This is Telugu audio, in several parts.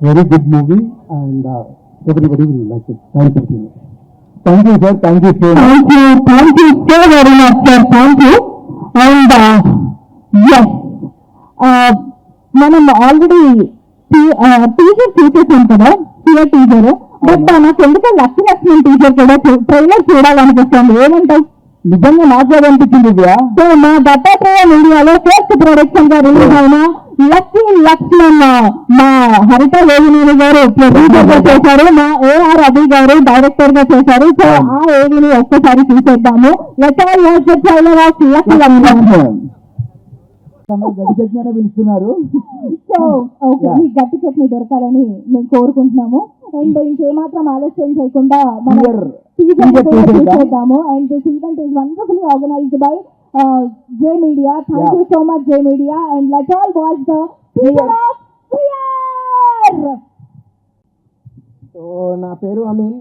very good movie, and everybody will like it. Thank you so much. Thank you, sir. Thank you so much. Thank you so very much, sir. Thank you. And yes, మనం ఆల్రెడీ టీజర్ చూసేసాం కదా, టీజర్. బట్ నాకు ఎందుకో లక్ష్మీ లక్ష్మణ్ టీజర్ కూడా ట్రైలర్ చూడాలనిపిస్తుంది. ఏమంటావు? నిజంగా నాకు అనిపించింది. సో మా దత్తాత్రేయ మీడియాలో ఫస్ట్ ప్రొడక్షన్ గా రిలీజ్ అయిన లక్కీ లక్ష్మణ్ మా హరిత వేగినేని గారు ప్రొడ్యూసర్ గా చేశారు, మా ఏఆర్ అభి గారు డైరెక్టర్ గా చేశారు. సో ఆ ఏవిని ఒక్కసారి చూసేద్దాము. Let all watch the trailer of lucky Lakshman. గట్టి చట్నీ పిలుస్తున్నారు. సో ఓకే, ఈ గట్టి చట్నీ దొరకాలని మేము కోరుకుంటున్నాము. అండ్ ఇంకేమాత్రం ఆలస్యం చేయకుండా మనం టీజర్ చూసేద్దాము. And this event is wonderfully organised by J Media. Thank you so much, J Media. And let's all watch the teaser of Fear. So నా పేరు అమీన్.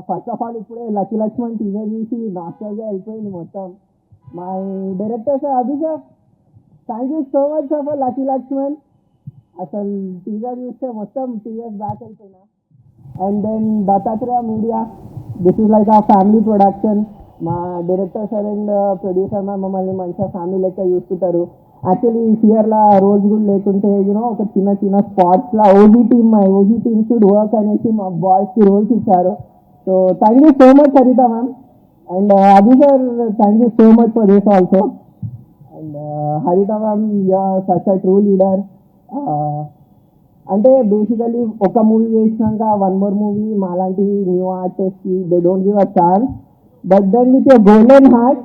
ఫస్ట్ ఆఫ్ ఆల్ ఇప్పుడే లక్కీ లక్ష్మణ్ టీజర్ చూసి నాస్టాల్జియా అయిపోయింది మొత్తం. My director sir Abhi sir, thank you so much sir for lucky Lakshman. అసలు టీజర్ చూస్తే మొత్తం 2 years బ్యాక్ అయిపోయినా. And then Dattatreya media, this is like a family production. మా డైరెక్టర్ సార్ అండ్ ప్రొడ్యూసర్ మమ్మల్ని మంచిగా ఫ్యామిలీ లెక్క చూసుకుంటారు. యాక్చువల్లీ ఫియర్లా రోజు కూడా లేకుంటే ఒక చిన్న చిన్న స్పాట్స్లో ఓజీ టీమ్ షుడ్ వర్క్ అనేసి మా బాయ్స్కి రోల్స్ ఇచ్చారు. So thank you so much Haritha ma'am. And Abhi sir, thank you so much for this also. And Haritha ma'am, you're such a true leader. అంటే బేసికలీ ఒక మూవీ చేసినాక 1 more మూవీ మాలాంటి న్యూ ఆర్టిస్ట్కి they don't give a chance. But then with your golden heart,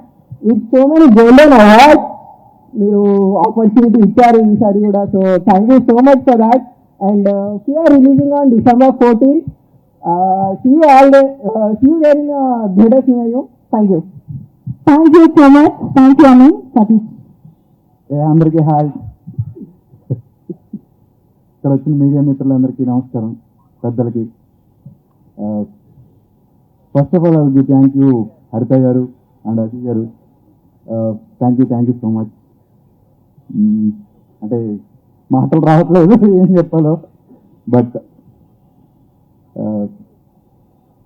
with so many golden awards మీరు ఆపర్చునిటీ ఇచ్చారు ఈసారి కూడా. So thank you so much for that. And we're releasing on December 14th. See you all day. See you there in theater scenario. Thank you. Thank you so much. Thank you, Amin. Satish. అందరికీ హాయ్. ఇక్కడ వచ్చిన మీడియా మిత్రులందరికీ నమస్కారం, పెద్దలకి. First of all I will thank you హరిత గారు అండ్ అజీ గారు. Thank you so much. అంటే మాటలు రావట్లేదు ఏం చెప్పాలో. బట్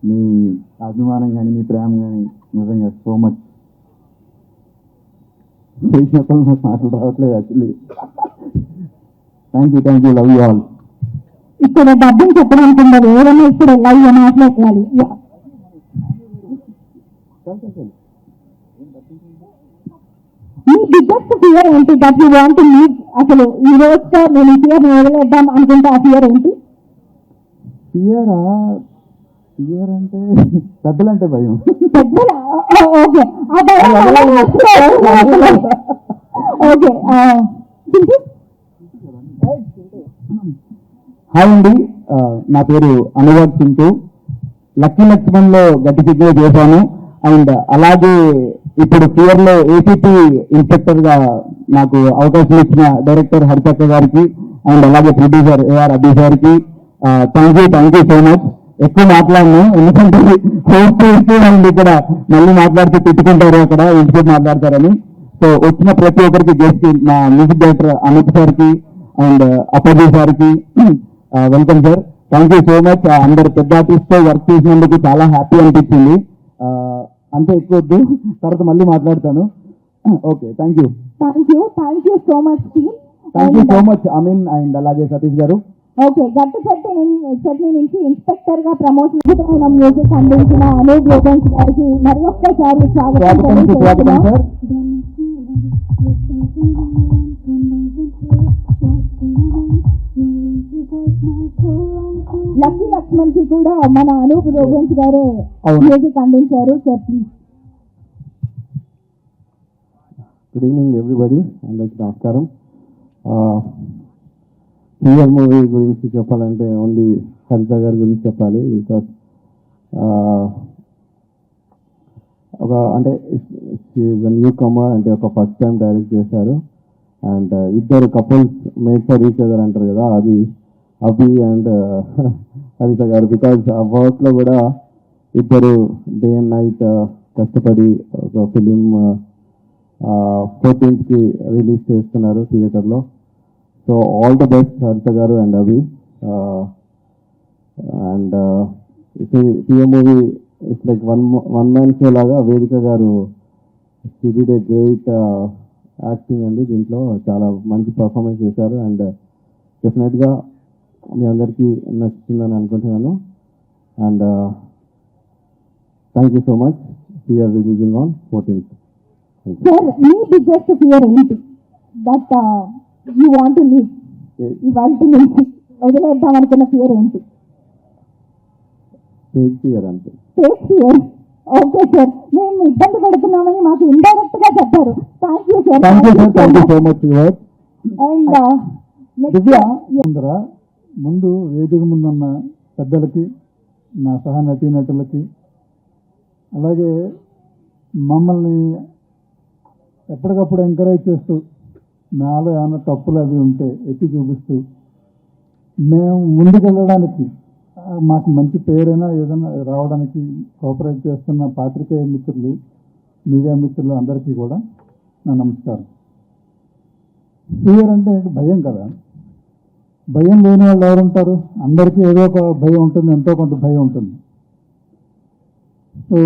మీ అభిమానం కానీ మీ ప్రేమ కానీ నిజంగా సో మచ్. చెప్పాలి, నాకు మాటలు రావట్లేదు actually. Thank you, love you all. ఇక్కడ డబ్బులు చెప్పడానికి ఏదైనా ఇప్పుడు లవ్ మాట్లాడాలి. మీ బిగ్గెస్ట్ ఫియర్ ఏంటి? That you want meet. అసలు ఈ రోజుతో నేను ఈ ఫియర్ వదిలేద్దాం అనుకుంటే ఆ ఫియర్ ఏంటి? ఫియర్ అంటే పెద్దలంటే భయం. Okay okay. హాయ్ అండి, నా పేరు అనురాగ్ సింటూ. లక్కీ లక్ష్మణ్లో గట్టి చిగ్గులు చేశాను. అండ్ అలాగే ఇప్పుడు ఫియర్ లో ఏపీపీ ఇన్స్పెక్టర్ గా నాకు అవకాశం ఇచ్చిన డైరెక్టర్ హరితక్క గారికి అండ్ అలాగే ప్రొడ్యూసర్ ఏఆర్ అభి గారికి థ్యాంక్ యూ సో మచ్. ఎక్కువ మాట్లాడను, ఎందుకంటే హోస్ట్ అండ్ ఇక్కడ మళ్ళీ మాట్లాడితే తిట్టుకుంటారు, అక్కడ ఇంటికి మాట్లాడతారని. సో వచ్చిన ప్రతి ఒక్కరికి గెస్ట్ మా మ్యూజిక్ డైరెక్టర్ అమిత్ సార్కి అండ్ అపర్జీ సార్కి welcome sir. Thank you so much. అందరు పెద్ద ఆర్టిస్ట్ తో వర్క్ చేసినందుకు చాలా హ్యాపీ అనిపించింది. అంతే, ఎక్కువ వద్దు, తర్వాత మళ్ళీ మాట్లాడతాను. Okay, thank you so much. Thank you so much Amin and అలాగే సతీష్ గారు. ఓకే, గట్టి చట్నీ నుంచి ఇన్స్పెక్టర్ గా ప్రమోషన్ మ్యూజిక్ అందించిన అనూప్ లోగన్స్ గారికి మరి ఒక్కసారి స్వాగతం సార్. లక్కీ లక్ష్మణ్ కి కూడా మన అనూప్ లోగన్స్ గారే మ్యూజిక్ అందించారు sir. Please. Good evening everybody, అందరికీ నమస్కారం. ఫియర్ మూవీ గురించి చెప్పాలంటే ఓన్లీ హరిత గారి గురించి చెప్పాలి. బికాస్ అంటే న్యూ కమర్, అంటే ఒక ఫస్ట్ టైం డైరెక్ట్ చేశారు. అండ్ ఇద్దరు couples made for each other అంటారు కదా, అది అభి అండ్ హరిత గారు. బికాజ్ ఆ వర్క్ లో కూడా ఇద్దరు డే అండ్ నైట్ కష్టపడి ఒక ఫిలిం 14th కి రిలీజ్ చేస్తున్నారు థియేటర్లో. సో ఆల్ ద బెస్ట్ హరిత గారు and Abhi. And CM movie is like one man show లాగా వేదిక గారు she did a great acting అండి. దీంట్లో చాలా మంచి పర్ఫార్మెన్స్ చేశారు. అండ్ డెఫినెట్గా మీ అందరికీ నచ్చుతుందని అనుకుంటున్నాను. And thank you so much. We're releasing on 14th. Sir, మీ బిగ్గెస్ట్ ఫియర్ ఏంటి that you want to leave? ఇవాళ నుంచి వదిలేద్దాం అనుకున్న ఫియర్ ఏంటి? స్టేజ్ ఫియర్ అంతే. Stage fear. ఓకే సార్, మేము ఇబ్బంది పడుతున్నామని మాకు ఇండైరెక్ట్ గా చెప్పారు. Thank you sir. Thank you so much. And Divya ముందు వేదిక ముందున్న పెద్దలకి, నా సహ నటీనటులకి, అలాగే మమ్మల్ని ఎప్పటికప్పుడు ఎంకరేజ్ చేస్తూ నాలో ఏమైనా తప్పులు అవి ఉంటే ఎత్తి చూపిస్తూ మేము ముందుకెళ్ళడానికి, మాకు మంచి పేరైనా ఏదైనా రావడానికి కోఆపరేట్ చేస్తున్న పాత్రికేయ మిత్రులు, మీడియా మిత్రులు అందరికీ కూడా నా నమస్కారం. ఫియర్ అంటే భయం కదా. భయం లేని వాళ్ళు ఎవరుంటారు? అందరికీ ఏదో ఒక భయం ఉంటుంది, ఎంతో కొంత భయం ఉంటుంది. సో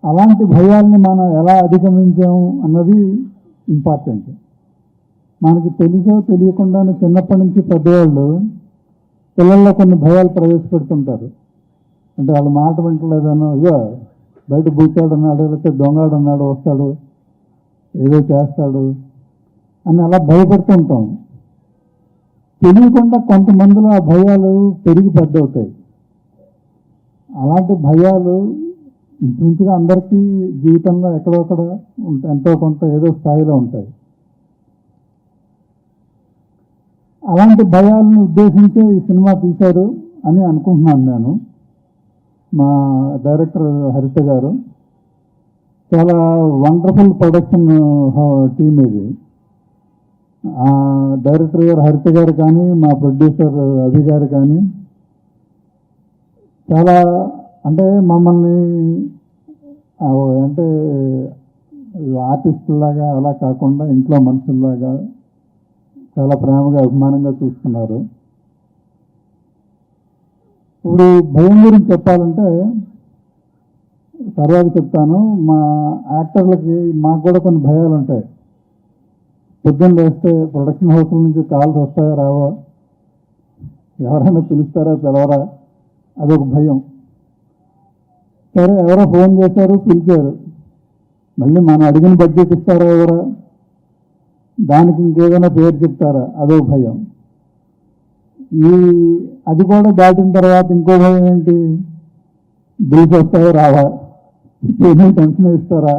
అలాంటి భయాల్ని మనం ఎలా అధిగమించాము అన్నది ఇంపార్టెంట్. మనకి తెలుసో తెలియకుండానే చిన్నప్పటి నుంచి పెద్దవాళ్ళు పిల్లల్లో కొన్ని భయాలు ప్రవేశపెడుతుంటారు. అంటే వాళ్ళ మాట వింటలేదనో, ఇగో బయట బూచాడు అన్నాడు, లేకపోతే దొంగాడు అన్నాడు, వస్తాడు ఏదో చేస్తాడు అని అలా భయపెడుతూ ఉంటాం. తెలియకుండా కొంతమందిలో ఆ భయాలు పెరిగి పెద్ద అవుతాయి. అలాంటి భయాలు ఇంచుమించుగా అందరికీ జీవితంలో ఎక్కడొక్కడ ఎంతో కొంత ఏదో స్థాయిలో ఉంటాయి. అలాంటి భయాలను ఉద్దేశించే ఈ సినిమా తీశారు అని అనుకుంటున్నాను నేను. మా డైరెక్టర్ హరిత గారు చాలా వండర్ఫుల్ ప్రొడక్షన్ టీమ్ ఇది. డైరెక్టర్ గారు హరిత గారు కానీ, మా ప్రొడ్యూసర్ అభి గారు కానీ చాలా అంటే మమ్మల్ని అంటే ఆర్టిస్టులాగా అలా కాకుండా ఇంట్లో మనుషుల్లాగా చాలా ప్రేమగా అభిమానంగా చూస్తున్నారు. ఇప్పుడు భయం గురించి చెప్పాలంటే తర్వాత చెప్తాను. మా యాక్టర్లకి మాకు కూడా కొన్ని భయాలు ఉంటాయి. పొద్దున్న లేస్తే ప్రొడక్షన్ హౌస్ల నుంచి కాల్స్ వస్తాయా రావా, ఎవరైనా పిలుస్తారా పిలవరా, అదొక భయం. సరే ఎవరో ఫోన్ చేశారు, పిలిచారు, మళ్ళీ మనం అడిగిన బడ్జెట్ ఇస్తారా ఎవరా, దానికి ఇంకేదైనా పేరు చెప్తారా, అదో భయం. అది కూడా దాటిన తర్వాత ఇంకో భయం ఏంటి, బిల్స్ వస్తాయో రావా, పేమెంట్ టెన్షన్ ఇస్తారా,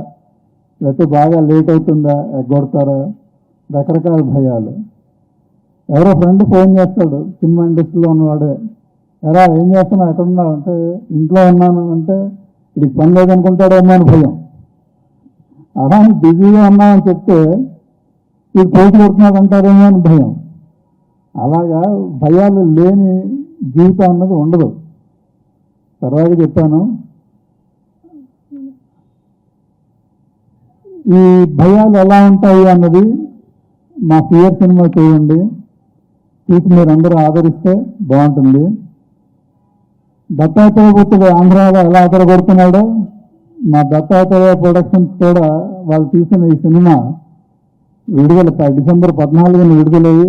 లేకపోతే బాగా లేట్ అవుతుందా, ఎగ్గొడతారా, రకరకాల భయాలు. ఎవరో ఫ్రెండ్ ఫోన్ చేస్తాడు, సినిమా ఇండస్ట్రీలో ఉన్నవాడే, ఎలా ఏం చేస్తున్నావు, ఎక్కడున్నావు అంటే ఇంట్లో ఉన్నాను అంటే ఇది పని లేదనుకుంటాడేమో అని భయం. అలా బిజీగా ఉన్నామని చెప్తే ఇది పోటీ కొడుతున్నాడు అంటారేమో అని భయం. అలాగా భయాలు లేని జీవితం అన్నది ఉండదు. తర్వాత చెప్పాను. ఈ భయాలు ఎలా ఉంటాయి అన్నది మా ఫియర్ సినిమా చూడండి, చూసి మీరందరూ ఆదరిస్తే బాగుంటుంది. దత్తాత్రేయ పుత్రుడు ఆంధ్రాలో ఎలా ఆదరగొడుతున్నాడో మా దత్తాత్రేయ ప్రొడక్షన్స్ కూడా వాళ్ళు తీసిన ఈ సినిమా విడుదల డిసెంబర్ 14న విడుదలయ్యి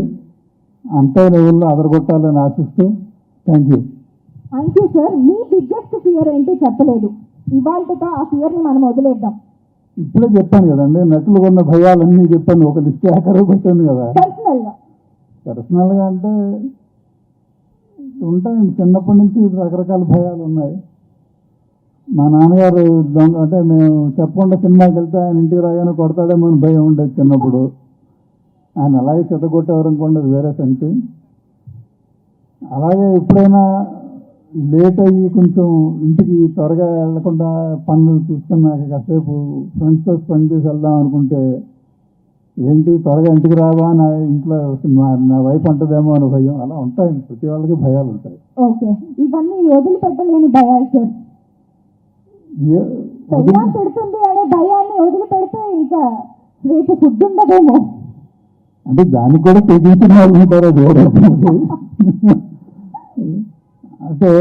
అంతే లెవెల్లో అదరగొట్టాలని ఆశిస్తూ thank you. Thank you sir. మీ బిగ్గెస్ట్ ఫియర్ ఏంటి చెప్పలేదు, ఇవాళతో ఆ ఫియర్ని మనం వదిలేద్దాం. ఇప్పుడే చెప్పాను కదండి, నటులు ఉన్న భయాలన్నీ చెప్పాను, ఒక లిస్ట్ ఏకరూ పెట్టాను కదా. పర్సనల్గా అంటే ఉంటాయి, చిన్నప్పటి నుంచి రకరకాల భయాలు ఉన్నాయి. మా నాన్నగారు దొంగ అంటే మేము చెప్పకుండా సినిమాకి వెళ్తే ఆయన ఇంటికి రాగానే కొడతాడేమో అని భయం ఉండేది చిన్నప్పుడు. ఆయన అలాగే చెత్తగొట్టేవారు అనుకోండి, అది వేరే సంగతి. అలాగే ఎప్పుడైనా లేట్ అయ్యి కొంచెం ఇంటికి త్వరగా వెళ్లకుండా పనులు చూసుకున్నాక కాసేపు ఫ్రెండ్స్తో స్పెండ్ చేసి వెళ్దాం అనుకుంటే ఏంటి త్వరగా ఇంటికి రావా, నా ఇంట్లో నా వైఫ్ అంటదేమో అని భయం. అలా ఉంటాయి, ప్రతి వాళ్ళకి భయాలు ఉంటాయి. ఓకే, ఇవన్నీ వదిలిపెట్టలేని భయాలు సార్. పెడుతుంది అనే భయాన్ని వదిలిపెడితే ఇంకా రేపు ఫుడ్ ఉండదేమో. అంటే దానికి కూడా తెగించిన వాళ్ళు ఉంటారు. అంటే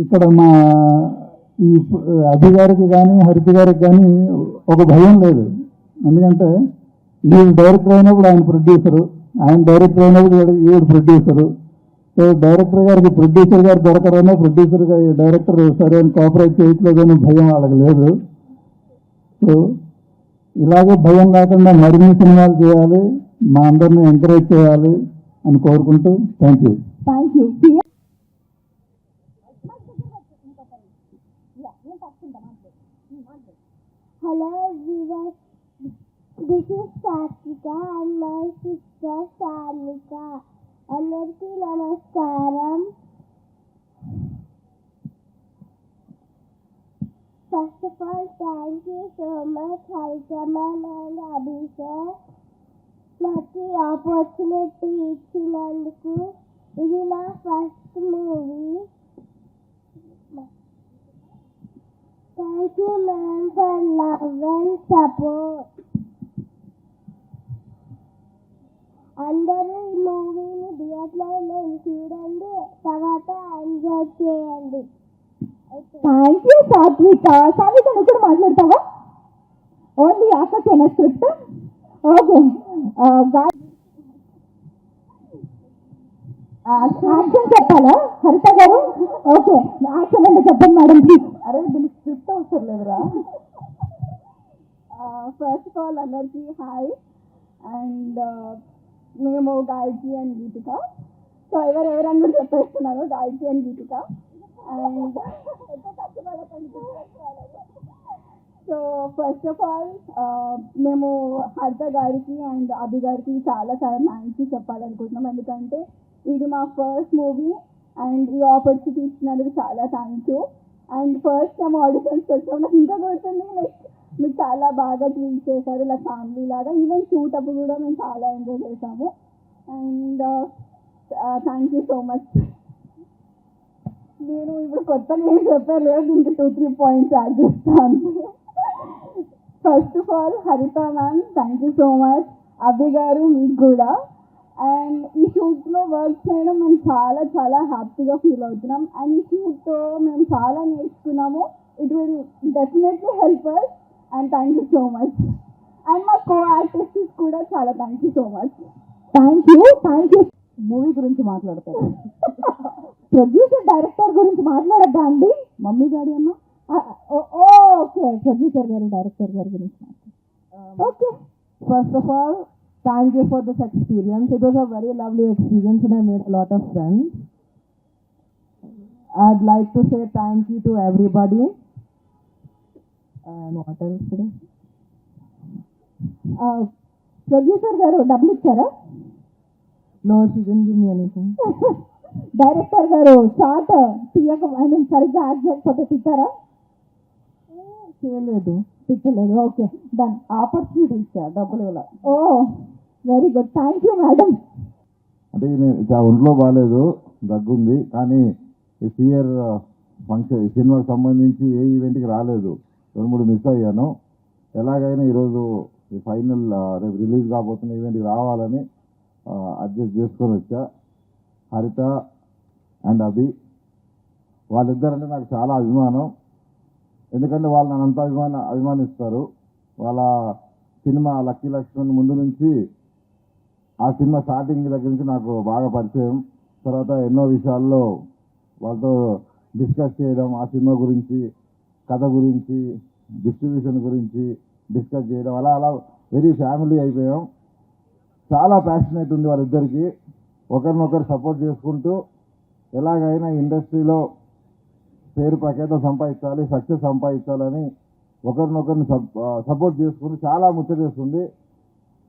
ఇక్కడ మా ఈ అభి గారికి కానీ హరిత గారికి కానీ ఒక భయం లేదు. ఎందుకంటే ఈయన డైరెక్టర్ అయినప్పుడు ఆయన ప్రొడ్యూసరు, ఆయన డైరెక్టర్ అయినప్పుడు ఈవిడ ప్రొడ్యూసరు. సో డైరెక్టర్ గారికి ప్రొడ్యూసర్ గారు దొరకరనే ప్రొడ్యూసర్ గారి డైరెక్టర్ సరైన కోఆపరేట్ చేయట్లేదని భయం వాళ్ళకి లేదు. సో ఇలాగే భయం లేకుండా మరిన్ని సినిమాలు చేయాలి, మా అందరినీ ఎంకరేజ్ చేయాలి అని కోరుకుంటూ thank you. Thank you. Hello everyone, this is Satvika and my sister Shamika. అందరికీ నమస్కారం. First of all, thank you so much Haritaman and Abhi sir. నాకు ఈ ఆపర్చునిటీ ఇచ్చినందుకు. ఇది నా first movie. Thank you ma'am for love and support. అందరూ ఈ మూవీని థియేటర్లో చూడండి, తర్వాత ఎంజాయ్ చేయండి. థ్యాంక్ యూ సాత్విక. సాత్విక నువ్వు కూడా మాట్లాడతావా? ఓన్లీ ఆకర్షణ స్క్రిప్ట్. ఓకే, యాక్షన్ చెప్పాలా హరిత గారు? ఓకే, యాక్షన్ అంటే చెప్పండి మేడం ప్లీజ్. అరే దీనికి స్క్రిప్ట్ అవసరం లేదురా. ఫస్ట్ ఆఫ్ ఆల్ అందరికీ హాయ్. అండ్ మేము గాయత్రి అండ్ గీతిక. సో ఎవరెవరని కూడా చెప్పేస్తున్నారు, Gayatri and Geethika. And so first of all మేము హరిత గారికి అండ్ అభి గారికి చాలా చాలా థ్యాంక్స్ చెప్పాలనుకుంటున్నాం. ఎందుకంటే ఇది మా ఫస్ట్ మూవీ అండ్ ఈ ఆపర్చునిటీ ఇచ్చినందుకు చాలా thank you. And first time ఆడిషన్స్కి వచ్చాము, నాకు ఇంకా గుర్తుంది. లైక్ మీరు చాలా బాగా ట్రీట్ చేశారు, ఇలా ఫ్యామిలీ లాగా. ఈవెన్ షూట్ అప్పుడు కూడా మేము చాలా ఎంజాయ్ చేసాము. And thank you so much. నేను ఇప్పుడు కొత్తగా ఏం చెప్పలేదు, దీనికి 2-3 పాయింట్స్ యాడ్ చేస్తాను. First of all Haritha ma'am thank you so much. Abhi గారు మీకు కూడా. అండ్ ఈ షూట్లో వర్క్ చేయడం మేము చాలా చాలా హ్యాపీగా ఫీల్ అవుతున్నాం. అండ్ ఈ షూట్తో మేము చాలా నేర్చుకున్నాము. It will definitely help us. And thank you so much. And మా కో ఆర్టిస్ట్ కూడా చాలా thank you so much. Thank you. Thank you. Movie గురించి మాట్లాడతారు. ప్రొడ్యూసర్ డైరెక్టర్ గురించి మాట్లాడద్దా అండి? మమ్మీ డాడీ అన్న. ఓకే, ప్రొడ్యూసర్ గారు డైరెక్టర్ గారి గురించి మాట్లాడతారు. Okay, First of all, thank you for this experience. It was a very lovely experience and I made a lot of friends. I'd like to say thank you to everybody. And what else today? Producer గారు డబ్బులు ఇచ్చారా? No, she didn't give me anything. Director గారు షార్ట్ తీయక సరిగ్గా యాక్ట్ చేయకపోతే తిట్టారా? చేయలేదు. తిట్టలేదు. Okay, done. ఆపర్చునిటీ ఇచ్చా, డబ్బులు ఇలా. Oh very good. Thank you madam. అంటే నేను ఒంట్లో బాగాలేదు, దగ్గుంది, కానీ ఈ సియర్ ఫంక్షన్ సినిమాకి సంబంధించి ఏ ఈవెంట్కి రాలేదు. 2-3 మిస్ అయ్యాను. ఎలాగైనా ఈరోజు ఈ ఫైనల్ రేపు రిలీజ్ కాబోతున్న ఈవెంట్కి రావాలని అడ్జస్ట్ చేసుకొని వచ్చా. హరిత అండ్ అభి వాళ్ళిద్దరంటే నాకు చాలా అభిమానం. ఎందుకంటే వాళ్ళు నన్ను అంత అభిమానిస్తారు. వాళ్ళ సినిమా లక్కీ లక్ష్మణ్ ముందు నుంచి ఆ సినిమా స్టార్టింగ్ దగ్గర నుంచి నాకు బాగా పరిచయం. తర్వాత ఎన్నో విషయాల్లో వాళ్ళతో డిస్కస్ చేయడం, ఆ సినిమా గురించి, కథ గురించి, డిస్ట్రిబ్యూషన్ గురించి డిస్కస్ చేయడం, అలా అలా వెరీ ఫ్యామిలీ అయిపోయాం. చాలా ప్యాషనేట్ ఉంది వాళ్ళిద్దరికి. ఒకరినొకరు సపోర్ట్ చేసుకుంటూ ఎలాగైనా ఇండస్ట్రీలో పేరు ప్రఖ్యాత సంపాదించాలి, సక్సెస్ సంపాదించాలని ఒకరినొకరిని సపోర్ట్ చేసుకుని చాలా ముచ్చటేస్తుంది.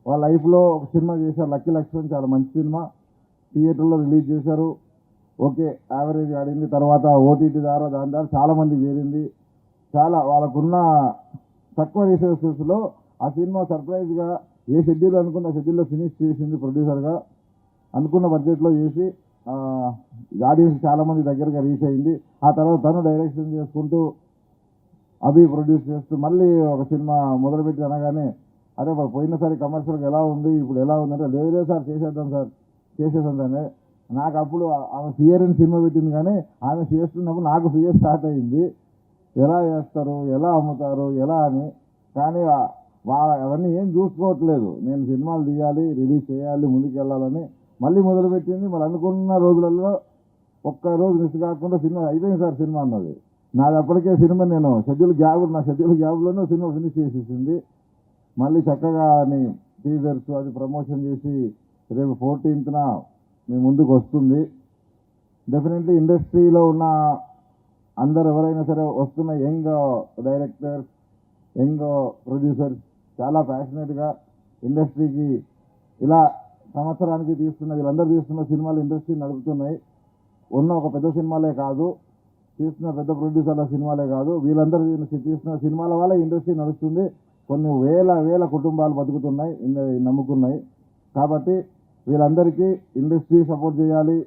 వాళ్ళ లైఫ్లో ఒక సినిమా చేశారు, లక్కీ లక్ష్మణ్, చాలా మంచి సినిమా. థియేటర్లో రిలీజ్ చేశారు, ఓకే యావరేజ్ ఆడింది. తర్వాత ఓటీటీ ద్వారా దాని ద్వారా చాలా మంది చేరింది. చాలా వాళ్ళకున్న తక్కువ రిసోర్సెస్లో ఆ సినిమా సర్ప్రైజ్గా ఏ షెడ్యూల్ అనుకున్న షెడ్యూల్లో ఫినిష్ చేసింది. ప్రొడ్యూసర్గా అనుకున్న బడ్జెట్లో చేసి ఆడియన్స్ చాలా మంది దగ్గరగా రీచ్ అయింది. ఆ తర్వాత తను డైరెక్షన్ చేసుకుంటూ అభి ప్రొడ్యూస్ చేస్తూ మళ్ళీ ఒక సినిమా మొదలుపెట్టి అనగానే అరే పోయినసారి కమర్షియల్గా ఎలా ఉంది, ఇప్పుడు ఎలా ఉందంటే లేదు సార్ చేసేద్దాం సార్ చేసేసాం. నాకు అప్పుడు ఆమె ఫియర్ అని సినిమా పెట్టింది, కానీ ఆమె చేస్తున్నప్పుడు నాకు ఫియర్ స్టార్ట్ అయింది. ఎలా చేస్తారు, ఎలా అమ్ముతారు, ఎలా అని. కానీ అవన్నీ ఏం చూసుకోవట్లేదు. నేను సినిమాలు తీయాలి, రిలీజ్ చేయాలి, ముందుకు వెళ్ళాలని మళ్ళీ మొదలుపెట్టింది. మళ్ళీ అనుకున్న రోజులలో ఒక్కరోజు మిస్ కాకుండా సినిమా అయిపోయింది సార్ సినిమా అన్నది. నాది అప్పటికే సినిమా నేను నా షెడ్యూల్ గ్యాప్లోనే సినిమా ఫినిష్ చేసేసింది. మళ్ళీ చక్కగా టీజర్స్ అది ప్రమోషన్ చేసి రేపు 14th మీ ముందుకు వస్తుంది. డెఫినెట్లీ ఇండస్ట్రీలో ఉన్న అందరు ఎవరైనా సరే వస్తున్న యంగ్ డైరెక్టర్స్, యంగ్ ప్రొడ్యూసర్స్ చాలా ప్యాషనెట్గా ఇండస్ట్రీకి ఇలా సంవత్సరానికి వీళ్ళందరూ తీస్తున్న సినిమాలు ఇండస్ట్రీ నడుపుతున్నాయి. ఉన్న ఒక పెద్ద సినిమాలే కాదు, తీస్తున్న పెద్ద ప్రొడ్యూసర్ల సినిమాలే కాదు, వీళ్ళందరూ తీస్తున్న సినిమాల వల్ల ఇండస్ట్రీ నడుస్తుంది. కొన్ని వేల కుటుంబాలు బతుకుతున్నాయి, నమ్ముకున్నాయి. కాబట్టి వీళ్ళందరికీ ఇండస్ట్రీ సపోర్ట్ చేయాలి,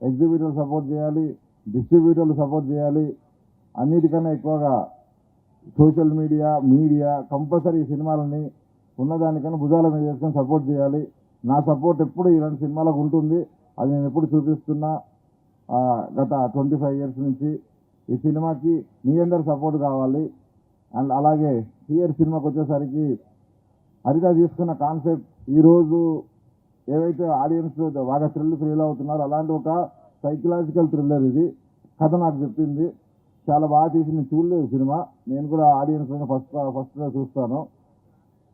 ఎగ్జిబిటర్లు సపోర్ట్ చేయాలి, డిస్ట్రిబ్యూటర్లు సపోర్ట్ చేయాలి. అన్నిటికన్నా ఎక్కువగా సోషల్ మీడియా కంపల్సరీ ఈ సినిమాలని ఉన్నదానికన్నా భుజాల మీద చేసుకొని సపోర్ట్ చేయాలి. నా సపోర్ట్ ఎప్పుడు ఇలాంటి సినిమాలకు ఉంటుంది. అది నేను ఎప్పుడు చూపిస్తున్నా. గత 25 years నుంచి ఈ సినిమాకి మీ అందరు సపోర్ట్ కావాలి. అండ్ అలాగే థియేటర్ సినిమాకి వచ్చేసరికి హరిత తీసుకున్న కాన్సెప్ట్ ఈరోజు ఏవైతే ఆడియన్స్ బాగా ఫీల్ అవుతున్నారో అలాంటి ఒక సైకలాజికల్ థ్రిల్లర్ ఇది. కథ నాకు చెప్పింది, చాలా బాగా తీసి నేను చూడలేదు సినిమా. నేను కూడా ఆడియన్స్ ఫస్ట్ చూస్తాను.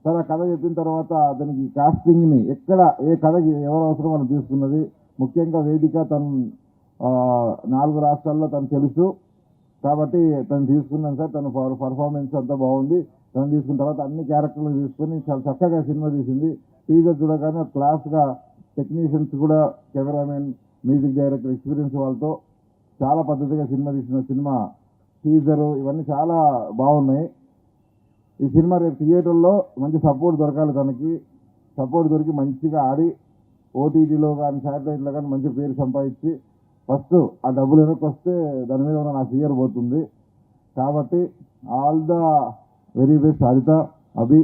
సరే కథ చెప్పిన తర్వాత దానికి కాస్టింగ్ని ఏ కథకి ఎవరు అవసరం అని తీసుకున్నది. ముఖ్యంగా వేదిక తను 4 రాష్ట్రాల్లో తను తెలుసు కాబట్టి తను తీసుకున్నాను సార్. తన పర్ఫార్మెన్స్ అంతా బాగుంది. తను తీసుకున్న తర్వాత అన్ని క్యారెక్టర్లు తీసుకుని చాలా చక్కగా సినిమా తీసింది. టీజర్ చూడగానే క్లాస్గా టెక్నీషియన్స్ కూడా, కెమెరామెన్, మ్యూజిక్ డైరెక్టర్ ఎక్స్పీరియన్స్ వాళ్ళతో చాలా పద్ధతిగా సినిమా తీసిన సినిమా టీజరు ఇవన్నీ చాలా బాగున్నాయి. ఈ సినిమా రేపు థియేటర్లో మంచి సపోర్ట్ దొరకాలి. తనకి సపోర్ట్ దొరికి మంచిగా ఆడి ఓటీటీలో కానీ శాటిలైట్లో కానీ మంచి పేరు సంపాదించి ఫస్ట్ ఆ డబ్బులు వెనక్కి వస్తే దాని మీద ఉన్న నా ఫియర్ పోతుంది. కాబట్టి all the very best Haritha, Abhi,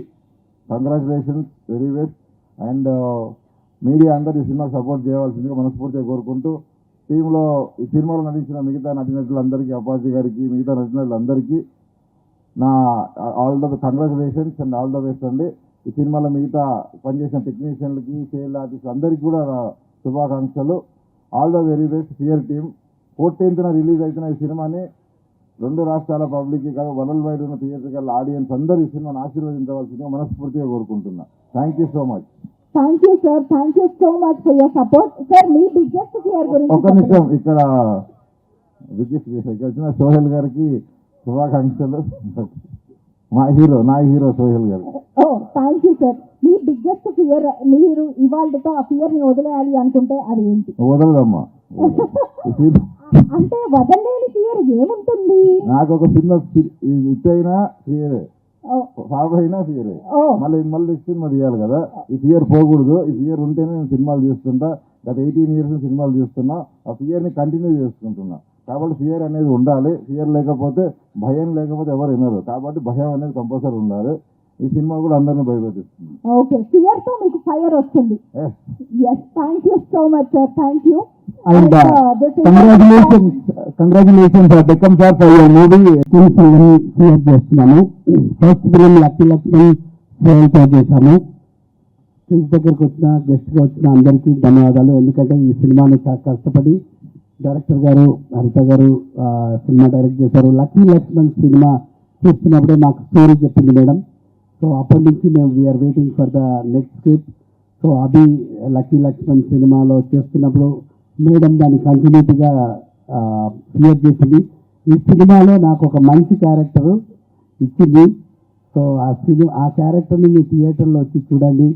congratulations, very best. And media అందరూ ఈ సినిమాకి సపోర్ట్ చేయవలసిందిగా మనస్ఫూర్తిగా కోరుకుంటూ టీంలో ఈ సినిమాలో నటించిన మిగతా నటీనటులందరికీ, అప్పాజీ గారికి, మిగతా నటీనటులందరికీ నా all the congratulations and all the best అండి. ఈ సినిమాలో మిగతా పనిచేసిన టెక్నీషియన్లకి, సేల్ ఆర్టిస్ట్ అందరికీ కూడా శుభాకాంక్షలు. All the very best fear team. 14th release అవుతున్న ఈ సినిమాని 2 రాష్ట్రాల పబ్లిక్ కాదు, వరల్డ్ వైడ్ ఉన్న థియేటర్ ఆడియన్స్ అందరూ ఈ సినిమాను ఆశీర్వదించవలసిందిగా మనస్ఫూర్తిగా కోరుకుంటున్నా. Thank you so much. Thank you sir, thank you so much for your support. Sir మీ బిగ్గెస్ట్ ఫియర్ గురించి ఒక నిమిషం, ఇక్కడ వచ్చిన సోహెల్ గారికి శుభాకాంక్షలు. నా హీరో సోహెల్ గారు. Thank you sir. మీ బిగ్గెస్ట్ ఫియర్, మీరు ఇవాళతో ఆ ఫియర్ ని వదిలేయాలి అనుకుంటే అది ఏంటి? వదలదమ్మా. అంటే వదలలేని ఫియర్ ఏముంటుంది? నాకు ఒక చిన్న ఇచ్చైనా ఫియరే, సాగు అయినా ఫియరే. మళ్ళీ సినిమా తీయాలి కదా, ఈ ఫియర్ పోకూడదు. ఈ ఫియర్ ఉంటేనే నేను సినిమాలు చేస్తుంటా. గత 18 years సినిమాలు చేస్తున్నా. ఆ ఫియర్ని కంటిన్యూ చేసుకుంటున్నా. కాబట్టి ఫియర్ అనేది ఉండాలి. ఫియర్ లేకపోతే, భయం లేకపోతే ఎవరు వినరు. కాబట్టి భయం అనేది కంపల్సరీ ఉండాలి. ఈ సినిమా కూడా అందరినీ భయపెట్టిస్తుంది. ఓకే, ఫియర్ తో మీకు ఫైర్ వస్తుంది. yes, thank you so much sir, thank you. And congratulations Beckham sir for your movie. Clear చేస్తున్నాను. ఫస్ట్ ఫిలిం లక్కీ లక్ష్మణ్ సేల్తో చేశాను. స్టేజ్ దగ్గరకు వచ్చిన గెస్ట్గా వచ్చిన అందరికీ ధన్యవాదాలు. ఎందుకంటే ఈ సినిమాని చాలా కష్టపడి director garu, Haritha garu cinema direct చేశారు. లక్కీ లక్ష్మణ్ సినిమా చూస్తున్నప్పుడే మాకు స్టోరీ చెప్పింది మేడం. సో అప్పటి నుంచి మేము we're waiting for the next script. So Abhi lucky Lakshman సినిమాలో చేస్తున్నప్పుడు మేడం దాన్ని కంటిన్యూటీగా క్రియేట్ చేసింది. ఈ సినిమాలో నాకు ఒక మంచి క్యారెక్టర్ ఇచ్చింది. సో ఆ క్యారెక్టర్ని మీ థియేటర్లో వచ్చి చూడండి.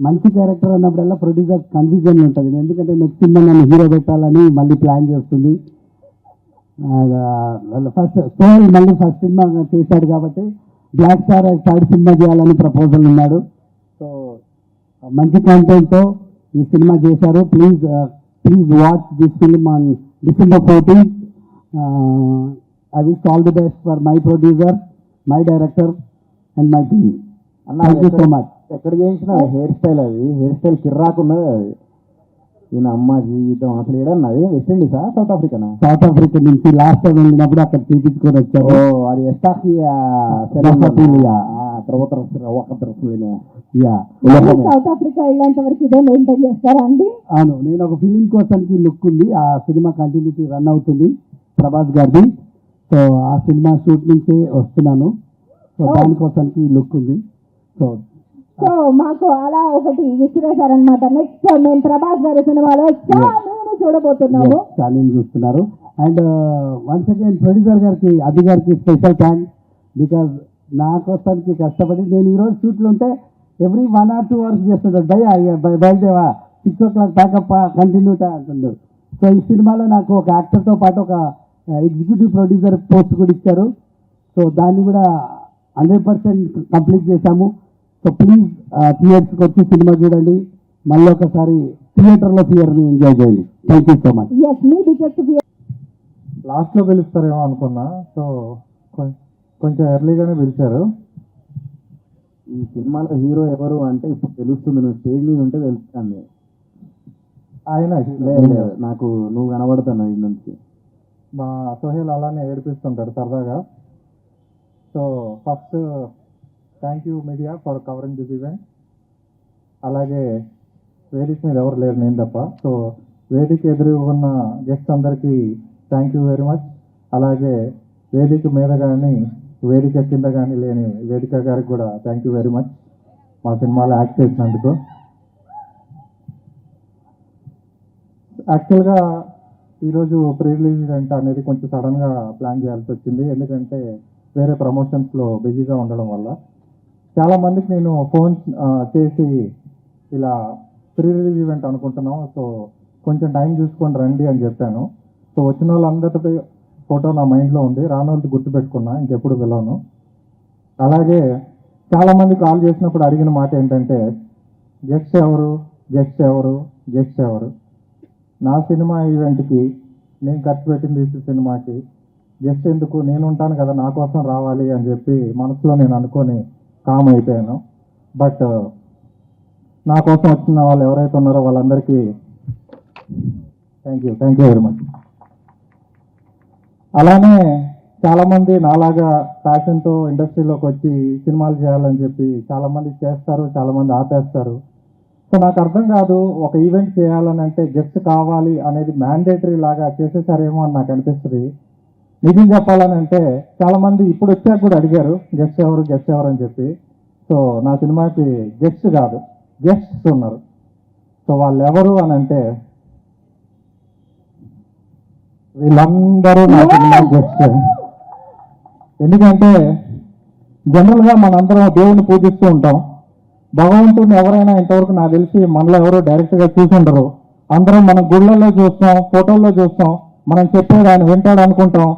మంచి క్యారెక్టర్ అన్నప్పుడల్లా ప్రొడ్యూసర్ కన్ఫ్యూజన్ ఉంటుంది. ఎందుకంటే నెక్స్ట్ సినిమా నన్ను హీరో పెట్టాలని మళ్ళీ ప్లాన్ చేస్తుంది. ఫస్ట్ సోహెల్ మళ్ళీ ఫస్ట్ సినిమా చేశాడు కాబట్టి బ్లాక్ స్టార్ థర్డ్ సినిమా చేయాలని ప్రపోజల్ ఉన్నాడు. సో మంచి కాంటెంట్తో ఈ సినిమా చేశారు. Please watch this film on December 14th. I wish all the best for my producer, my director and my team. Thank you so much. ఎక్కడ చేయించిన హెయిర్ స్టైల్, అది హెయిర్ స్టైల్ కిర్రాకున్నది. అది ఈయన అమ్మ జీవితం అసలు ఏడన్నది వెస్ట్ ఇండీసా సౌత్ ఆఫ్రికానా? సౌత్ ఆఫ్రికా నుంచి లాస్ట్ టైం వెళ్ళినప్పుడు అక్కడ చూపించుకొని వచ్చాము. అది ఎస్టాకి సౌత్ ఆఫ్రికా వెళ్ళేంత వరకు ఇదే మెయింటైన్ చేస్తారా అండి? అవును, నేను ఒక ఫిలిం కోసానికి లుక్ ఉంది, ఆ సినిమా కంటిన్యూటీ రన్ అవుతుంది ప్రభాస్ గారిది. సో ఆ సినిమా షూట్ నుంచే వస్తున్నాను. సో దానికోసానికి లుక్ ఉంది. సో మాకు అలా ఒకటి విసిరేశారనమాట. నెక్స్ట్ మేము ప్రభాస్ గారి సినిమాలో నేను చూడబోతున్నాము. ఛాలెంజ్ చూస్తున్నారు. అండ్ వన్స్ అగైన్ ప్రొడ్యూసర్ గారికి, అభి గారికి స్పెషల్ థ్యాంక్స్. బికాజ్ నా కోసానికి కష్టపడి నేను ఈరోజు షూట్లో ఉంటే ఎవ్రీ 1 or 2 hours చేస్తుంటాడు. బయలుదేవా 6 o'clock ప్యాకప్ కంటిన్యూటా అంటుండు. సో ఈ సినిమాలో నాకు ఒక యాక్టర్తో పాటు ఒక ఎగ్జిక్యూటివ్ ప్రొడ్యూసర్ పోస్ట్ కూడా ఇచ్చారు. సో దాన్ని కూడా 100% కంప్లీట్ చేశాము. సో ప్లీజ్ థియేటర్స్కి వచ్చి సినిమా చూడండి, మళ్ళీ ఒకసారి థియేటర్లో థియేటర్ని ఎంజాయ్ చేయండి. Thank you so much. లాస్ట్లో పిలుస్తారేమో అనుకున్నా, సో కొంచెం ఎర్లీగానే పిలిచారు. ఈ సినిమాలో హీరో ఎవరు అంటే ఇప్పుడు తెలుస్తుంది, నువ్వు స్టేజ్ మీద ఉంటే తెలుస్తుంది. ఆయన లేదు, నాకు నువ్వు కనబడుతున్నావు ఈ నుంచి. మా సోహెల్ అలానే ఏడిపిస్తుంటాడు సరదాగా. So first thank you media for covering this event. అలాగే వేదిక మీద ఎవరు లేరు, నేను తప్ప. సో వేదిక ఎదురున్న గెస్ట్ అందరికీ థ్యాంక్ యూ వెరీ మచ్. అలాగే వేదిక మీద కానీ వేదిక కింద కానీ లేని వేదిక గారికి కూడా థ్యాంక్ యూ వెరీ మచ్ మా సినిమాలో యాక్ట్ చేసినందుకు. యాక్చువల్గా ఈరోజు ప్రీ రిలీజ్ ఈవెంట్ అనేది కొంచెం సడన్గా ప్లాన్ చేయాల్సి వచ్చింది, ఎందుకంటే వేరే ప్రమోషన్స్లో బిజీగా ఉండడం వల్ల. చాలామందికి నేను ఫోన్ చేసి ఇలా ప్రీ రిలీజ్ ఈవెంట్ అనుకుంటున్నాం, సో కొంచెం టైం చూసుకొని రండి అని చెప్పాను. సో వచ్చిన వాళ్ళందరితో ఫోటో నా మైండ్లో ఉంది, రాని వాళ్ళకి గుర్తుపెట్టుకున్నా, ఇంకెప్పుడు పిలవను. అలాగే చాలామంది కాల్ చేసినప్పుడు అడిగిన మాట ఏంటంటే గెస్ట్ ఎవరు గెస్ట్ ఎవరు గెస్ట్ ఎవరు. నా సినిమా ఈవెంట్కి నేను ఖర్చు పెట్టింది ఈ సినిమాకి గెస్ట్ ఎందుకు, నేను ఉంటాను కదా, నా కోసం రావాలి అని చెప్పి మనసులో నేను అనుకొని కామ్ అయిపోయాను. బట్ నా కోసం వచ్చిన వాళ్ళు ఎవరైతే ఉన్నారో వాళ్ళందరికీ థ్యాంక్ యూ వెరీ మచ్. అలానే చాలామంది నాలాగా ప్యాషన్తో ఇండస్ట్రీలోకి వచ్చి సినిమాలు చేయాలని చెప్పి చాలామంది చేస్తారు, చాలామంది ఆపేస్తారు. సో నాకు అర్థం కాదు, ఒక ఈవెంట్ చేయాలని అంటే గెస్ట్ కావాలి అనేది మ్యాండేటరీ లాగా చేసేసారేమో అని నాకు అనిపిస్తుంది. నిజం చెప్పాలని అంటే చాలామంది ఇప్పుడు వచ్చాక కూడా అడిగారు గెస్ట్ ఎవరు అని చెప్పి. సో నా సినిమాకి గెస్ట్ కాదు, గెస్ట్స్ ఉన్నారు. సో వాళ్ళు ఎవరు అని అంటే వీళ్ళందరూ నా సినిమా గెస్ట్. ఎందుకంటే జనరల్గా మనందరం దేవుణ్ణి పూజిస్తూ ఉంటాం. భగవంతుడిని ఎవరైనా ఇంతవరకు నాకు తెలిసి మనలో ఎవరో డైరెక్ట్గా చూసుండరు. అందరం మనం గుళ్ళల్లో చూస్తాం, ఫోటోల్లో చూస్తాం, మనం చెప్పేది ఆయన వింటాడు అనుకుంటాం,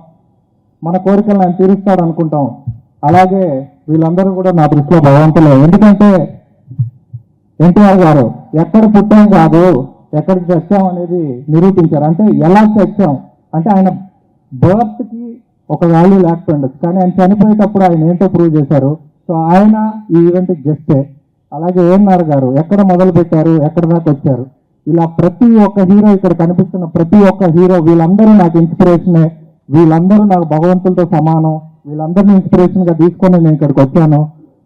మన కోరికలను ఆయన తీరుస్తాడు అనుకుంటాం. అలాగే వీళ్ళందరూ కూడా నా దృష్టిలో భగవంతులే. ఎందుకంటే ఎన్టీఆర్ గారు ఎక్కడ పుట్టాం కాదు ఎక్కడికి చచ్చాం అనేది నిరూపించారు. అంటే ఎలా చచ్చాం అంటే ఆయన బర్త్కి ఒక వాల్యూ లేకపోయిండదు, కానీ ఆయన చనిపోయేటప్పుడు ఆయన ఏంటో ప్రూవ్ చేశారు. సో ఆయన ఈ ఈవెంట్కి గెస్టే. అలాగే ఏఎన్ఆర్ గారు ఎక్కడ మొదలు పెట్టారు, ఎక్కడ దాకా వచ్చారు. ఇలా ప్రతి ఒక్క హీరో, ఇక్కడ కనిపిస్తున్న ప్రతి ఒక్క హీరో, వీళ్ళందరూ నాకు ఇన్స్పిరేషనే. వీళ్ళందరూ నాకు భగవంతుడితో సమానం. వీళ్ళందరినీ ఇన్స్పిరేషన్గా తీసుకొని నేను ఇక్కడికి వచ్చాను.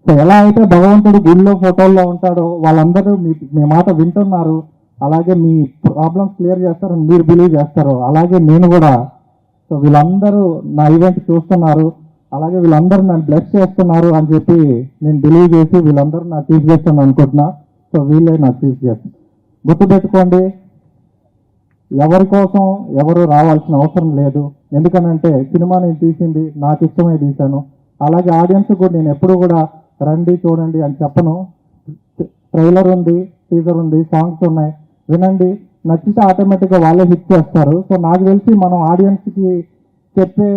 సో ఎలా అయితే భగవంతుడు గుళ్ళో ఫోటోల్లో ఉంటాడో వాళ్ళందరూ మీ మాట వింటున్నారు, అలాగే మీ ప్రాబ్లమ్స్ క్లియర్ చేస్తారు, మీరు బిలీవ్ చేస్తారు. అలాగే నేను కూడా. సో వీళ్ళందరూ నా ఈవెంట్ చూస్తున్నారు, అలాగే వీళ్ళందరూ నన్ను బ్లెస్ చేస్తున్నారు అని చెప్పి నేను బిలీవ్ చేసి వీళ్ళందరూ నా చీఫ్ గెస్ట్ అని అనుకుంటున్నా. సో వీళ్ళే నా చీఫ్ గెస్ట్. గుర్తుపెట్టుకోండి, ఎవరి కోసం ఎవరు రావాల్సిన అవసరం లేదు. ఎందుకనంటే సినిమా నేను తీసింది నాకు ఇష్టమే తీశాను. అలాగే ఆడియన్స్ కూడా నేను ఎప్పుడు కూడా రండి చూడండి అని చెప్పను. ట్రైలర్ ఉంది, టీజర్ ఉంది, సాంగ్స్ ఉన్నాయి, వినండి, నచ్చితే ఆటోమేటిక్గా వాళ్ళే హిట్ చేస్తారు. సో నాకు తెలిసి మనం ఆడియన్స్కి చెప్పే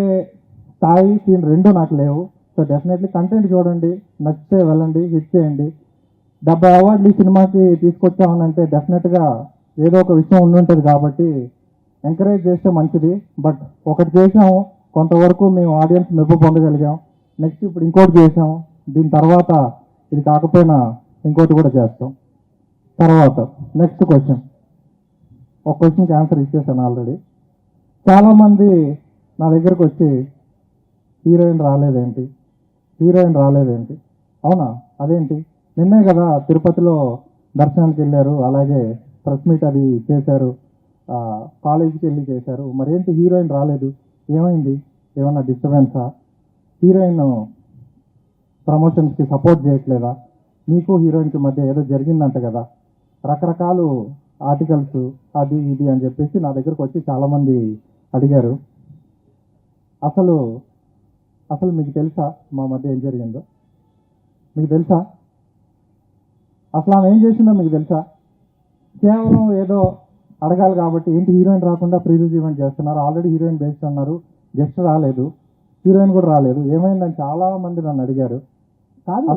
స్థాయి సీన్ రెండు నాకు లేవు. సో డెఫినెట్లీ కంటెంట్ చూడండి, నచ్చితే వెళ్ళండి, హిట్ చేయండి. 70 అవార్డులు ఈ సినిమాకి తీసుకొచ్చామనంటే డెఫినెట్గా ఏదో ఒక విషయం ఉండి ఉంటుంది కాబట్టి ఎంకరేజ్ చేస్తే మంచిది. బట్ ఒకటి చేసాము, కొంతవరకు మేము ఆడియన్స్ మెప్పు పొందగలిగాం. నెక్స్ట్ ఇప్పుడు ఇంకోటి చేసాం, దీని తర్వాత ఇది కాకపోయినా ఇంకోటి కూడా చేస్తాం. తర్వాత నెక్స్ట్ క్వశ్చన్. ఒక క్వశ్చన్కి ఆన్సర్ ఇచ్చేసాను ఆల్రెడీ. చాలామంది నా దగ్గరకు వచ్చి హీరోయిన్ రాలేదేంటి, అవునా అదేంటి, నిన్నే కదా తిరుపతిలో దర్శనానికి వెళ్ళారు, అలాగే ప్రెస్ మీట్ అది చేశారు, కాలేజీకి వెళ్ళి చేశారు, మరేంటి హీరోయిన్ రాలేదు, ఏమైంది, ఏమన్నా డిస్టర్బెన్సా, హీరోయిన్ ప్రమోషన్స్కి సపోర్ట్ చేయట్లేదా, మీకు హీరోయిన్కి మధ్య ఏదో జరిగిందంట కదా, రకరకాలు ఆర్టికల్స్ అది ఇది అని చెప్పేసి నా దగ్గరకు వచ్చి చాలామంది అడిగారు. అసలు మీకు తెలుసా మా మధ్య ఏం జరిగిందో? మీకు తెలుసా? అసలు ఆమె ఏం చేసిందో మీకు తెలుసా? కేవలం ఏదో అడగాలి కాబట్టి ఏంటి హీరోయిన్ రాకుండా ప్రీ రిలీజ్ ఈవెంట్ చేస్తున్నారు, ఆల్రెడీ హీరోయిన్ బేస్డ్ అన్నారు, గెస్ట్ రాలేదు, హీరోయిన్ కూడా రాలేదు, ఏమైందని చాలా మంది నన్ను అడిగారు. కాదు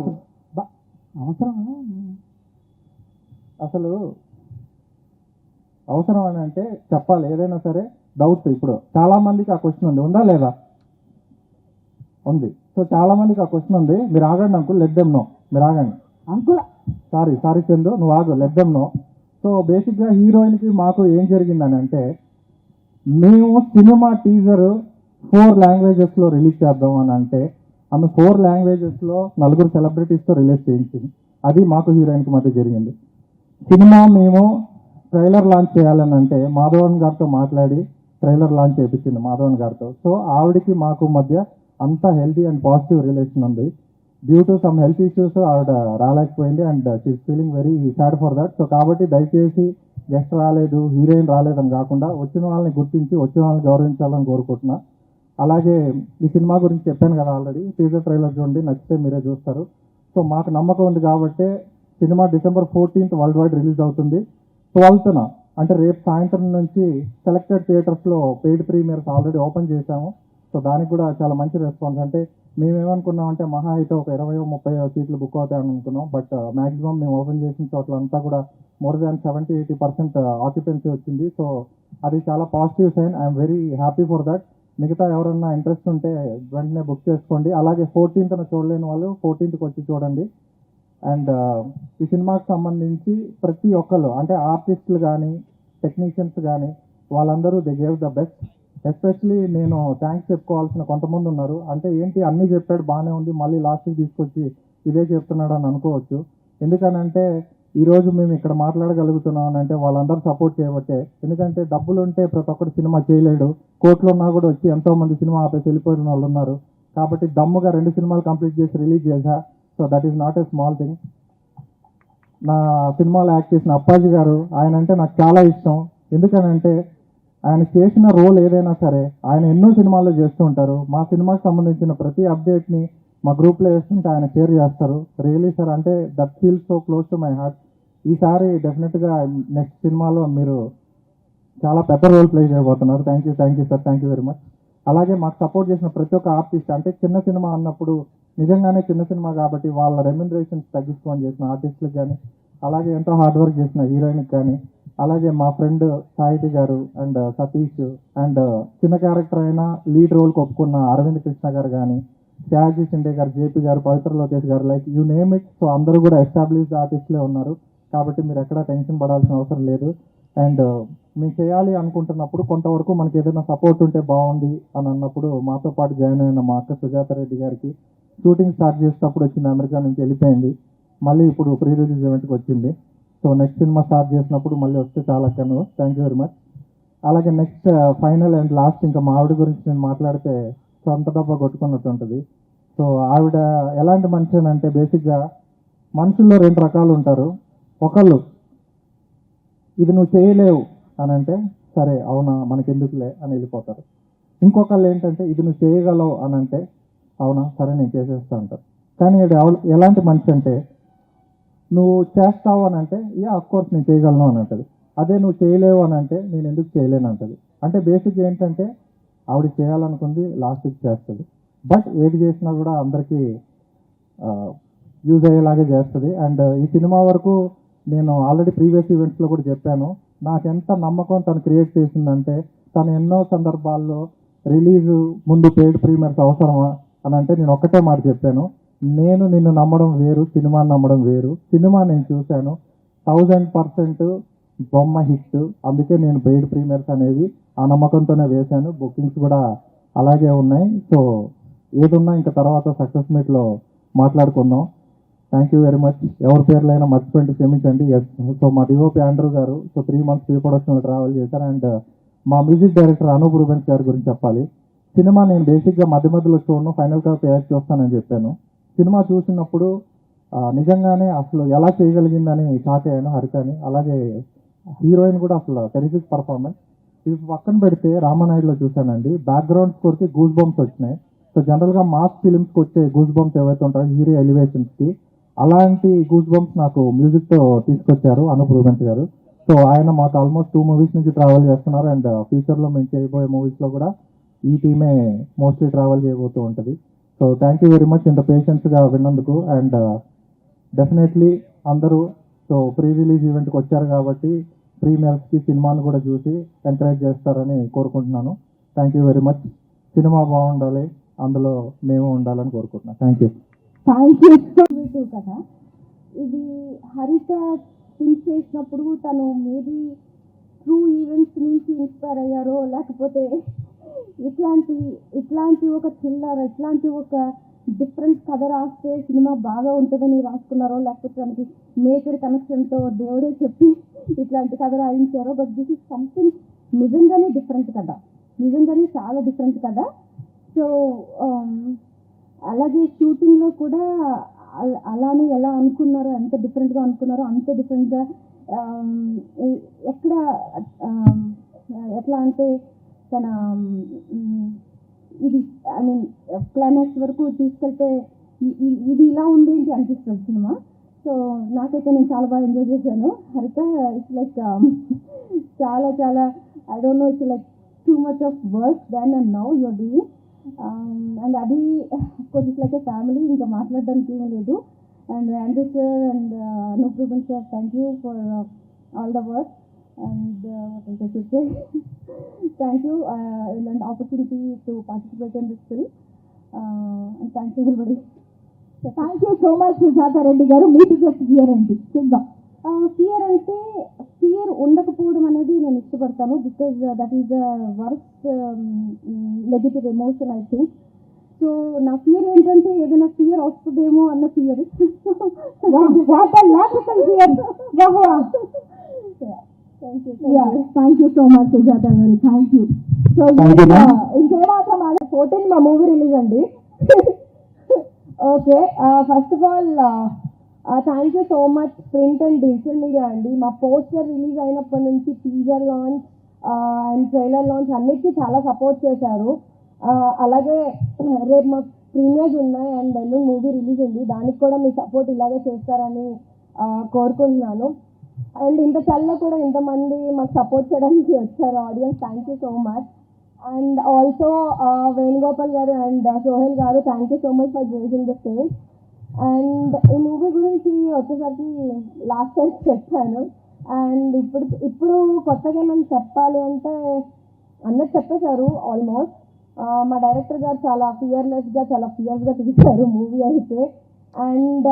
అవసరం అని అంటే చెప్పాలి, ఏదైనా సరే డౌట్. ఇప్పుడు చాలా మందికి ఆ క్వశ్చన్ ఉందా లేదా? ఉంది. సో చాలా మందికి ఆ క్వశ్చన్ ఉంది. మీరు ఆగండి అంకుల్, లెట్ దెమ్ నో. మీరు ఆగండి అంకుల్. సారీ చందు, నువ్వు ఆగు, లెట్ దెమ్ నో. సో బేసిక్గా హీరోయిన్కి మాకు ఏం జరిగిందని అంటే, మేము సినిమా టీజర్ 4 లాంగ్వేజెస్లో రిలీజ్ చేద్దాం అని అంటే ఆమె 4 లాంగ్వేజెస్లో 4 సెలబ్రిటీస్తో రిలీజ్ చేయించింది. అది మాకు హీరోయిన్కి మధ్య జరిగింది. సినిమా మేము ట్రైలర్ లాంచ్ చేయాలని అంటే మాధవన్ గారితో మాట్లాడి ట్రైలర్ లాంచ్ చేయించింది మాధవన్ గారితో. సో ఆవిడకి మాకు మధ్య అంత హెల్తీ అండ్ పాజిటివ్ రిలేషన్ ఉంది. Due to some health issues ఆవిడ రాలేకపోయింది and she's feeling very sad for that. So కాబట్టి దయచేసి గెస్ట్ రాలేదు, హీరోయిన్ రాలేదని కాకుండా వచ్చిన వాళ్ళని గుర్తించి వచ్చిన వాళ్ళని గౌరవించాలని కోరుకుంటున్నా. అలాగే ఈ సినిమా గురించి చెప్పాను కదా ఆల్రెడీ, టీజర్ ట్రైలర్ చూడండి, నచ్చితే మీరే చూస్తారు. సో మాకు నమ్మకం ఉంది కాబట్టి cinema December 14th world wide release అవుతుంది. 12th అంటే రేపు సాయంత్రం నుంచి సెలెక్టెడ్ థియేటర్స్లో పెయిడ్ ప్రీమియర్స్ ఆల్రెడీ ఓపెన్ చేశాము. సో దానికి కూడా చాలా మంచి రెస్పాన్స్. అంటే మేమేమనుకున్నామంటే మహా అయితే ఒక 20-30 సీట్లు బుక్ అవుతాయని అనుకున్నాం. బట్ మ్యాక్సిమం మేము ఓపెన్ చేసిన చోట్లంతా కూడా మోర్ దాన్ 70-80% ఆక్యుపెన్సీ వచ్చింది. సో అది చాలా positive sign. I'm very happy for that. మిగతా ఎవరన్నా ఇంట్రెస్ట్ ఉంటే వెంటనే బుక్ చేసుకోండి. అలాగే 14th చూడలేని వాళ్ళు 14th వచ్చి చూడండి. అండ్ ఈ సినిమాకి సంబంధించి ప్రతి ఒక్కళ్ళు అంటే ఆర్టిస్టులు కానీ టెక్నీషియన్స్ కానీ వాళ్ళందరూ they gave the best. Especially నేను థ్యాంక్స్ చెప్పుకోవాల్సిన కొంతమంది ఉన్నారు. అంటే ఏంటి అన్నీ చెప్పాడు బాగానే ఉంది, మళ్ళీ లాస్ట్కి తీసుకొచ్చి ఇదే చెప్తున్నాడు అని అనుకోవచ్చు. ఎందుకనంటే ఈరోజు మేము ఇక్కడ మాట్లాడగలుగుతున్నాం అని అంటే వాళ్ళందరూ సపోర్ట్ చేయబట్టే. ఎందుకంటే డబ్బులు ఉంటే ప్రతి ఒక్కటి సినిమా చేయలేడు, కోట్లు ఉన్నా కూడా వచ్చి ఎంతోమంది సినిమా ఆపేసి వెళ్ళిపోయిన వాళ్ళు ఉన్నారు. కాబట్టి దమ్ముగా 2 సినిమాలు కంప్లీట్ చేసి రిలీజ్ చేశా. So that is not a small thing. నా సినిమాలో యాక్ట్ చేసిన అప్పాజీ గారు, ఆయన అంటే నాకు చాలా ఇష్టం. ఎందుకనంటే ఆయన చేసిన రోల్ ఏదైనా సరే ఆయన ఎన్నో సినిమాల్లో చేస్తూ ఉంటారు. మా సినిమాకి సంబంధించిన ప్రతి అప్డేట్ని మా గ్రూప్లో వేస్తుంటే ఆయన షేర్ చేస్తారు. రియలీ సార్, అంటే that feel so close to my heart. ఈసారి డెఫినెట్గా నెక్స్ట్ సినిమాలో మీరు చాలా పెద్ద రోల్ ప్లే చేయబోతున్నారు. Thank you sir, thank you very much. అలాగే మాకు సపోర్ట్ చేసిన ప్రతి ఒక్క ఆర్టిస్ట్, అంటే చిన్న సినిమా అన్నప్పుడు నిజంగానే చిన్న సినిమా కాబట్టి వాళ్ళ రెమ్యునరేషన్స్ తగ్గించుకొని చేసిన ఆర్టిస్టులకు కానీ, అలాగే ఎంతో హార్డ్ వర్క్ చేసిన హీరోయిన్కి కానీ, అలాగే మా ఫ్రెండ్ సాహితి గారు అండ్ సతీష్ అండ్ చిన్న క్యారెక్టర్ అయినా లీడ్ రోల్కి ఒప్పుకున్న అరవింద్ కృష్ణ గారు కానీ, త్యాగి షిండే గారు, జేపీ గారు, పవిత్ర లోకేష్ గారు, like you name it. So అందరూ కూడా ఎస్టాబ్లిష్డ్ ఆర్టిస్టులే ఉన్నారు కాబట్టి మీరు ఎక్కడా టెన్షన్ పడాల్సిన అవసరం లేదు. అండ్ మేము చేయాలి అనుకుంటున్నప్పుడు కొంతవరకు మనకి ఏదైనా సపోర్ట్ ఉంటే బాగుంది అని అన్నప్పుడు మాతో పాటు జాయిన్ అయిన మా అక్క సుజాత రెడ్డి గారికి షూటింగ్ స్టార్ట్ చేసేటప్పుడు వచ్చింది, అమెరికా నుంచి వెళ్ళిపోయింది, మళ్ళీ ఇప్పుడు ప్రీ రిలీజ్ ఈవెంట్కి వచ్చింది. సో నెక్స్ట్ సినిమా స్టార్ట్ చేసినప్పుడు మళ్ళీ వస్తే చాలా అక్కను. Thank you very much. అలాగే నెక్స్ట్ ఫైనల్ అండ్ లాస్ట్ ఇంకా మా ఆవిడ గురించి నేను మాట్లాడితే సొంత డబ్బా కొట్టుకున్నట్టు ఉంటుంది. సో ఆవిడ ఎలాంటి మనిషి అని అంటే బేసిక్గా మనుషుల్లో 2 రకాలు ఉంటారు. ఒకళ్ళు ఇది నువ్వు చేయలేవు అని అంటే సరే అవునా మనకెందుకులే అని వెళ్ళిపోతారు. ఇంకొకళ్ళు ఏంటంటే ఇది నువ్వు చేయగలవు అని అంటే అవునా సరే నేను చేసేస్తా అంటారు. కానీ ఎలాంటి మనిషి అంటే నువ్వు చేస్తావు అని అంటే అఫ్కోర్స్ నేను చేయగలను అని అంటది. అదే నువ్వు చేయలేవు అని అంటే నేను ఎందుకు చేయలేను అంటది. అంటే బేసిక్ ఏంటంటే ఆవిడ చేయాలనుకుంది లాస్ట్కి చేస్తుంది. బట్ ఏది చేసినా కూడా అందరికీ యూజ్ అయ్యేలాగే చేస్తుంది. అండ్ ఈ సినిమా వరకు నేను ఆల్రెడీ ప్రీవియస్ ఈవెంట్స్లో కూడా చెప్పాను, నాకెంత నమ్మకం తను క్రియేట్ చేసిందంటే తను ఎన్నో సందర్భాల్లో రిలీజ్ ముందు పెయిడ్ ప్రీమియర్స్ అవసరమా అని అంటే నేను ఒక్కటే మాట చెప్పాను, నేను నిన్ను నమ్మడం వేరు, సినిమాని నమ్మడం వేరు. సినిమా నేను చూశాను, 1000% బొమ్మ హిట్. అందుకే నేను పెయిడ్ ప్రీమియర్స్ అనేది ఆ నమ్మకంతోనే వేశాను. బుకింగ్స్ కూడా అలాగే ఉన్నాయి. సో ఏదున్నా ఇంకా తర్వాత సక్సెస్ మీట్లో మాట్లాడుకుందాం. Thank you very much. ఎవరి పేర్లైనా మర్చిపోయింది క్షమించండి. ఎస్, సో మా డిఓపి ఆండ్రూ గారు so 3 months pre production travel చేశారు. అండ్ మా మ్యూజిక్ డైరెక్టర్ అనూప్ రూబెన్స్ గారి గురించి చెప్పాలి. సినిమా నేను బేసిక్గా మధ్య మధ్యలో చూడను, ఫైనల్ గా తయారు చేస్తానని చెప్పాను. సినిమా చూసినప్పుడు నిజంగానే అసలు ఎలా చేయగలిగిందని షాక్ అయ్యాను హరితని. అలాగే హీరోయిన్ కూడా అసలు టెరిఫిక్ పర్ఫార్మెన్స్. ఇది పక్కన పెడితే రామానాయుడులో చూశానండి, బ్యాక్గ్రౌండ్ స్కోర్కి గూస్ బంప్స్ వచ్చినాయి. సో జనరల్గా మాస్ ఫిలిమ్స్కి వచ్చే గూస్ బంప్స్ ఏవైతే ఉంటాయో హీరో ఎలివేషన్స్కి, అలాంటి గూస్ బంప్స్ నాకు మ్యూజిక్తో తీసుకొచ్చారు అనూప్ రూబెన్స్ గారు. సో ఆయన మాకు ఆల్మోస్ట్ 2 movies నుంచి ట్రావెల్ చేస్తున్నారు. అండ్ ఫ్యూచర్లో మేము చేయబోయే మూవీస్లో కూడా ఈ టీమే మోస్ట్లీ ట్రావెల్ చేయబోతూ ఉంటుంది. So thank you very much ఇంత పేషెన్స్గా విన్నందుకు. అండ్ డెఫినెట్లీ అందరూ సో ప్రీ రిలీజ్ ఈవెంట్కి వచ్చారు కాబట్టి ప్రీమియర్స్కి సినిమాను కూడా చూసి ఎంకరేజ్ చేస్తారని కోరుకుంటున్నాను. Thank you very much. Cinema బాగుండాలి, అందులో మేము ఉండాలని కోరుకుంటున్నాను. Thank you. థ్యాంక్ యూ కదా. ఇది హరిత థింక్ చేసినప్పుడు తను మేబీ ట్రూ ఈవెంట్స్ నుంచి ఇన్స్పైర్ అయ్యారో, లేకపోతే ఇట్లాంటి ఒక థ్రిల్లర్, ఇట్లాంటి ఒక డిఫరెంట్ కథ రాస్తే సినిమా బాగా ఉంటుందని రాసుకున్నారో, లేకపోతే తనకి మేకర్ కనెక్షన్తో దేవుడే చెప్పి ఇట్లాంటి కథ రాయించారో. బట్ దిస్ ఇస్ సంథింగ్ నిజంగానే డిఫరెంట్ కథ, నిజంగానే చాలా డిఫరెంట్ కథ. సో అలాగే షూటింగ్లో కూడా అలానే ఎలా అనుకున్నారో, ఎంత డిఫరెంట్గా అనుకున్నారో అంతే డిఫరెంట్గా ఎక్కడ ఎట్లా అంటే తన ఇది ఐ మీన్ క్లైమాక్స్ వరకు తీసుకెళ్తే ఇది ఇలా ఉండేంటి అనిపిస్తుంది సినిమా. సో నాకైతే నేను చాలా బాగా ఎంజాయ్ చేశాను. హరిత ఇట్స్ లైక్ చాలా చాలా I don't know, it's like too much of work then and now you're doing. And అది course it's like a family, ఇంకా మాట్లాడడానికి ఏమీ లేదు. And Andrew sir and Anoop Rubens sir, thank you for all the work. And what else I should say? Thank you and opportunity to participate in this film. And thank you everybody. So, thank you so much Sujata Reddy garu. Me biggest fear ఏంటి? చూద్దాం. ఫియర్ అంటే ఫియర్ ఉండకపోవడం అనేది నేను ఇష్టపడతాను. Because that is the worst negative emotion I think. So నా ఫియర్ ఏంటంటే ఏదైనా ఫియర్ వస్తుందేమో అన్న fear. What a logical fear. Thank you so much Sujata garu. Thank you. So ఇంకేమాత్రం 14 మా మూవీ రిలీజ్ అండి. Okay, first of all thank you so much print and digital media అండి. మా పోస్టర్ రిలీజ్ అయినప్పటి నుంచి teaser launch and trailer launch అన్నిటికీ చాలా సపోర్ట్ చేశారు. అలాగే రేపు మాకు ప్రీమియర్స్ ఉన్నాయి అండ్ ఎల్లుండి మూవీ రిలీజ్ ఉంది, దానికి కూడా మీ సపోర్ట్ ఇలాగే చేస్తారని కోరుకుంటున్నాను. అండ్ ఇంత చల్ల కూడా ఇంతమంది మాకు సపోర్ట్ చేయడానికి వచ్చారు audience, thank you so much. And also Venugopal గారు అండ్ సోహెల్ గారు, thank you so much for gracing the stage. And ఈ మూవీ గురించి వచ్చేసరికి లాస్ట్ టైం చెప్పాను. అండ్ ఇప్పుడు కొత్తగా ఏమైనా చెప్పాలి అంటే అన్నది చెప్పేశారు ఆల్మోస్ట్. మా డైరెక్టర్ గారు చాలా ఫియర్లెస్గా, చాలా ఫియర్స్గా తీశారు మూవీ అయితే. అండ్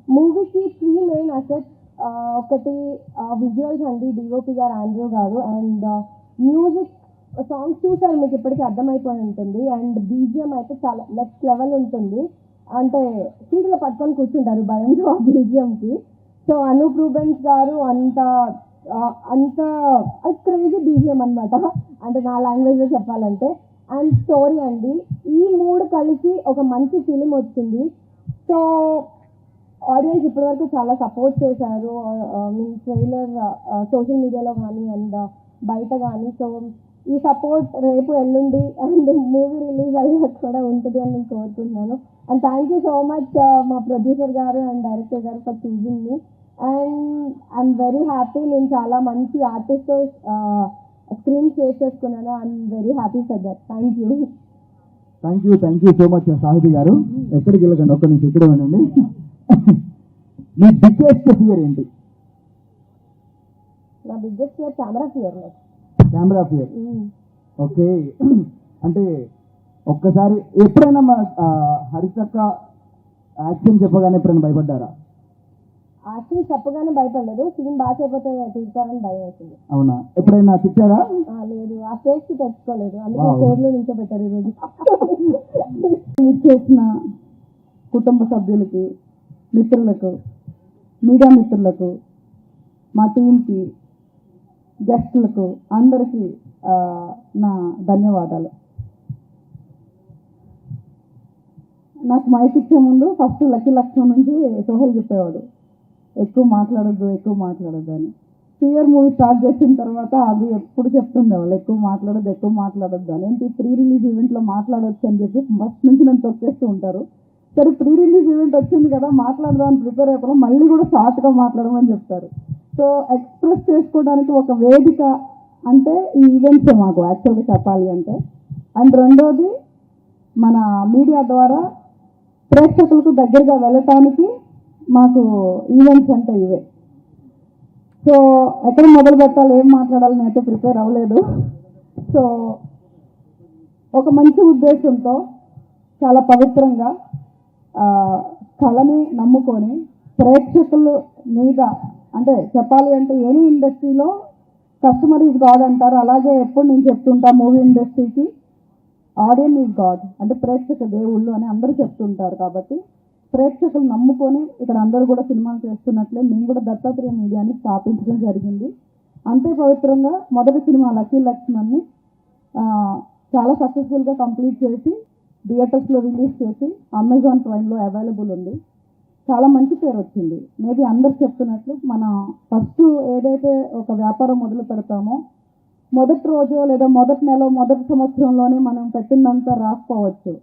మూవీకి 3 main assets. ఒకటి విజువల్స్ అండి, డిఓపి గారు ఆండ్రూ గారు. అండ్ మ్యూజిక్ సాంగ్స్ చూసారు మీకు ఇప్పటికీ అర్థమైపోయి ఉంటుంది. అండ్ బీజిఎం అయితే చాలా నెక్స్ట్ లెవెల్ ఉంటుంది, అంటే సీట్లో పట్టుకొని కూర్చుంటారు భయంతో ఆ బీజిఎంకి. సో అనూప్ రూబెన్స్ గారు అంత క్రేజీ బీజిఎం అనమాట, అంటే నా లాంగ్వేజ్లో చెప్పాలంటే. అండ్ స్టోరీ అండి, ఈ 3 కలిసి ఒక మంచి ఫిలిం వచ్చింది. సో ఆడియన్స్ ఇప్పటివరకు చాలా సపోర్ట్ చేశారు, మీ ట్రైలర్ సోషల్ మీడియాలో కానీ అండ్ బయట కానీ. సో ఈ సపోర్ట్ రేపు ఎల్లుండి అండ్ మూవీ రిలీజ్ అయ్యాక కూడా ఉంటుంది అని నేను కోరుకుంటున్నాను. And thank you so much మా producer garu and director garu for చూసింగ్ మీ. అండ్ ఐఎమ్ వెరీ హ్యాపీ, నేను చాలా మంచి ఆర్టిస్ట్తో స్క్రీన్ షేర్ చేసుకున్నాను. I'm very happy for that. Thank you so much Sahiti garu. ఎక్కడికి వెళ్ళకండి, ఒక్క నుంచి ఇక్కడ వినండి. మీ బిగ్గెస్ట్ ఫియర్ ఏంటి? నా biggest fear camera fear. Camera fear. Okay, అంటే ఒక్కసారి ఎప్పుడైనా హరితక్క యాక్షన్ చెప్పగానే ఎప్పుడైనా భయపడ్డారా? యాక్చువల్లీ చెప్పగానే భయపడలేదు, సీన్ బాగా అయిపోతే తీసుకోవాలని భయం వేసింది. అవునా, ఎప్పుడైనా తిట్టారా? లేదు, ఆ స్టేజ్ కి తెచ్చుకోలేదు, అందుకే పేర్లు నిల్చోబెట్టారు ఈరోజు. చేసిన కుటుంబ సభ్యులకి, మిత్రులకు, మీడియా మిత్రులకు, మా టీంకి, గెస్టులకు అందరికీ నా ధన్యవాదాలు. నాకు మైక్ ఇచ్చే ముందు ఫస్ట్ లక్కీ లక్ష్మణ్ నుంచి సోహెల్ చెప్పేవాడు, ఎక్కువ మాట్లాడొద్దు అని. సిఆర్ మూవీ స్టార్ట్ చేసిన తర్వాత అది ఎప్పుడు చెప్తుండేవాళ్ళు, ఎక్కువ మాట్లాడొద్దు అని. ఏంటి ప్రీ రిలీజ్ ఈవెంట్లో మాట్లాడొచ్చు అని చెప్పి ఫస్ట్ నుంచి నన్ను తొక్కేస్తూ ఉంటారు. సరే ప్రీ రిలీజ్ ఈవెంట్ వచ్చింది కదా, మాట్లాడదామని ప్రిపేర్ అయిపోవడం, మళ్ళీ కూడా షార్ట్గా మాట్లాడమని చెప్తారు. సో ఎక్స్ప్రెస్ చేసుకోవడానికి ఒక వేదిక అంటే ఈ ఈవెంట్సే మాకు యాక్చువల్గా చెప్పాలి అంటే. అండ్ రెండోది, మన మీడియా ద్వారా ప్రేక్షకులకు దగ్గరగా వెళ్ళటానికి మాకు ఈవెంట్స్ అంటే ఇవే. సో ఎక్కడ మొదలు పెట్టాలి, ఏం మాట్లాడాలని అయితే ప్రిపేర్ అవ్వలేదు. సో ఒక మంచి ఉద్దేశంతో చాలా పవిత్రంగా కళని నమ్ముకొని ప్రేక్షకుల మీద, అంటే చెప్పాలి అంటే ఎనీ ఇండస్ట్రీలో కస్టమర్ ఈజ్ గాడ్ అంటారు, అలాగే ఎప్పుడు నేను చెప్తుంటా మూవీ ఇండస్ట్రీకి ఆడియన్స్ ఈజ్ గాడ్, అంటే ప్రేక్షక దేవుళ్ళు అని అందరూ చెప్తుంటారు. కాబట్టి ప్రేక్షకులు నమ్ముకొని ఇక్కడ అందరూ కూడా సినిమాలు చేస్తున్నట్లే మేము కూడా దత్తాత్రేయ మీడియాని స్థాపించడం జరిగింది. అంతే పవిత్రంగా మొదటి సినిమా లక్కీ లక్ష్మణ్ని చాలా సక్సెస్ఫుల్గా కంప్లీట్ చేసి థియేటర్స్లో రిలీజ్ చేసి అమెజాన్ ప్రైమ్లో అవైలబుల్ ఉంది. చాలా మంచి పేరు వచ్చింది. మేబీ అందరు చెప్తున్నట్లు మన ఫస్ట్ ఏదైతే ఒక వ్యాపారం మొదలు పెడతామో మొదటి రోజు లేదా మొదటి నెల మొదటి సంవత్సరంలోనే మనం పెట్టిందంతా రాకపోవచ్చు.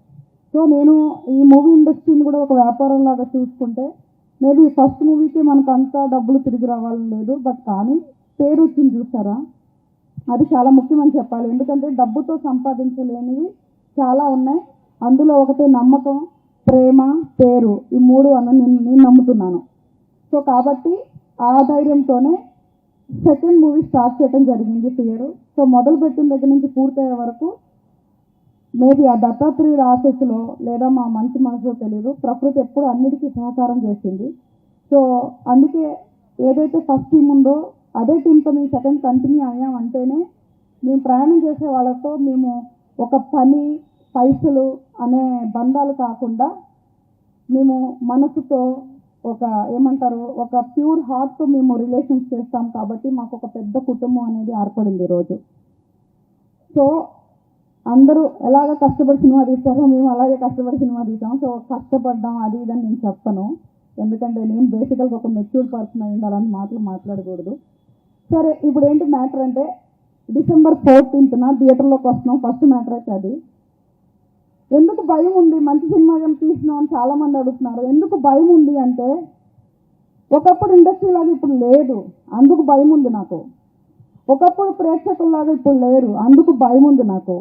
సో నేను ఈ మూవీ ఇండస్ట్రీని కూడా ఒక వ్యాపారం లాగా చూసుకుంటే మేబీ ఫస్ట్ మూవీకి మనకు అంతా డబ్బులు తిరిగి రావాలని లేదు, బట్ కానీ పేరు వచ్చింది చూసారా, అది చాలా ముఖ్యమని చెప్పాలి. ఎందుకంటే డబ్బుతో సంపాదించలేనివి చాలా ఉన్నాయి. అందులో ఒకటి నమ్మకం, ప్రేమ, పేరు, ఈ మూడు అని నేను నమ్ముతున్నాను. సో కాబట్టి ఆ ధైర్యంతోనే సెకండ్ మూవీ స్టార్ట్ చేయడం జరిగింది సిఆర్. సో మొదలుపెట్టిన దగ్గర నుంచి పూర్తయ్యే వరకు మేబీ ఆ దత్తాత్రేయుడు ఆశస్సులో లేదా మా మంచి మనసులో తెలియదు, ప్రకృతి ఎప్పుడు అన్నిటికీ సహకారం చేసింది. సో అందుకే ఏదైతే ఫస్ట్ టీం ఉందో అదే టీంతో మేము సెకండ్ కంటిన్యూ అయ్యామంటేనే మేము ప్రయాణం చేసే వాళ్ళతో మేము ఒక పని పైసలు అనే బంధాలు కాకుండా మేము మనసుతో ఒక ఏమంటారు ఒక ప్యూర్ హార్ట్తో మేము రిలేషన్స్ చేస్తాం. కాబట్టి మాకు ఒక పెద్ద కుటుంబం అనేది ఏర్పడింది ఈరోజు. సో అందరూ ఎలాగ కష్టపడి సినిమా తీస్తారో మేము అలాగే కష్టపడి సినిమా తీసాం. సో కష్టపడ్డాం అది ఇదని నేను చెప్పను, ఎందుకంటే నేను బేసికల్గా ఒక మెచ్యూర్డ్ పర్సన్ అయి ఉండాలని మాట్లాడకూడదు. సరే ఇప్పుడు ఏంటి మ్యాటర్ అంటే December 14th థియేటర్లోకి వస్తున్నాం. ఫస్ట్ మ్యాటర్ అయితే అది. ఎందుకు భయం ఉంది, మంచి సినిమా కానీ తీసినాం అని చాలా మంది అడుగుతున్నారు. ఎందుకు భయం ఉంది అంటే ఒకప్పుడు ఇండస్ట్రీ లాగా ఇప్పుడు లేదు, అందుకు భయం ఉంది నాకు. ఒకప్పుడు ప్రేక్షకుల్లాగా ఇప్పుడు లేరు, అందుకు భయం ఉంది నాకు.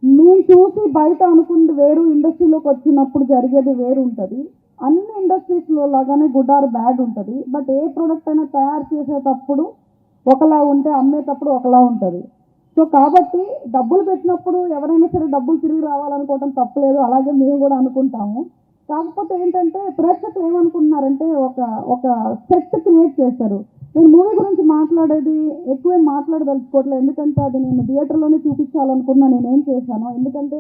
నేను చూసి బయట అనుకుంది వేరు, ఇండస్ట్రీలోకి వచ్చినప్పుడు జరిగేది వేరు ఉంటుంది. అన్ని ఇండస్ట్రీస్లో లాగానే గుడ్ ఆర్ బ్యాడ్ ఉంటుంది. బట్ ఏ ప్రోడక్ట్ అయినా తయారు చేసేటప్పుడు ఒకలా ఉంటే అమ్మేటప్పుడు ఒకలా ఉంటుంది. సో కాబట్టి డబ్బులు పెట్టినప్పుడు ఎవరైనా సరే డబ్బులు తిరిగి రావాలనుకోవడం తప్పలేదు, అలాగే మేము కూడా అనుకుంటాము. కాకపోతే ఏంటంటే ప్రేక్షకులు ఏమనుకుంటున్నారంటే ఒక సెట్ క్రియేట్ చేస్తారు. నేను మూవీ గురించి మాట్లాడేది ఎక్కువేం మాట్లాడదలుచుకోవట్లేదు, ఎందుకంటే అది నేను థియేటర్లోనే చూపించాలనుకున్నా. నేనేం చేశాను, ఎందుకంటే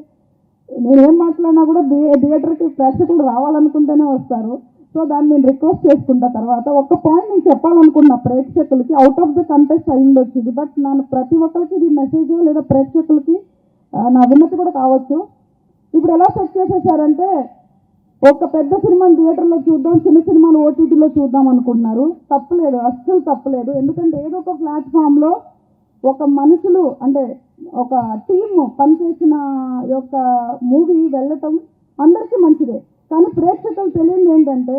నేనేం మాట్లాడినా కూడా థియేటర్కి ప్రేక్షకులు రావాలనుకుంటేనే వస్తారు. సో దాన్ని నేను రిక్వెస్ట్ చేసుకుంటా. తర్వాత ఒక పాయింట్ నేను చెప్పాలనుకున్నా ప్రేక్షకులకి, అవుట్ ఆఫ్ ద కంటెస్ట్ అయింది వచ్చింది, బట్ నేను ప్రతి ఒక్కరికి ఇది మెసేజ్ లేదా ప్రేక్షకులకి నా విన్నతి కూడా కావచ్చు. ఇప్పుడు ఎలా సెట్ చేసేసారంటే ఒక పెద్ద సినిమాని థియేటర్లో చూద్దాం, చిన్న సినిమాను ఓటీటీలో చూద్దాం అనుకుంటున్నారు. తప్పులేదు, అస్సలు తప్పులేదు. ఎందుకంటే ఏదో ఒక ప్లాట్ఫామ్లో ఒక మనుషులు అంటే ఒక టీమ్ పనిచేసిన యొక్క మూవీ వెళ్ళటం అందరికీ మంచిదే. కానీ ప్రేక్షకులు తెలియదు ఏంటంటే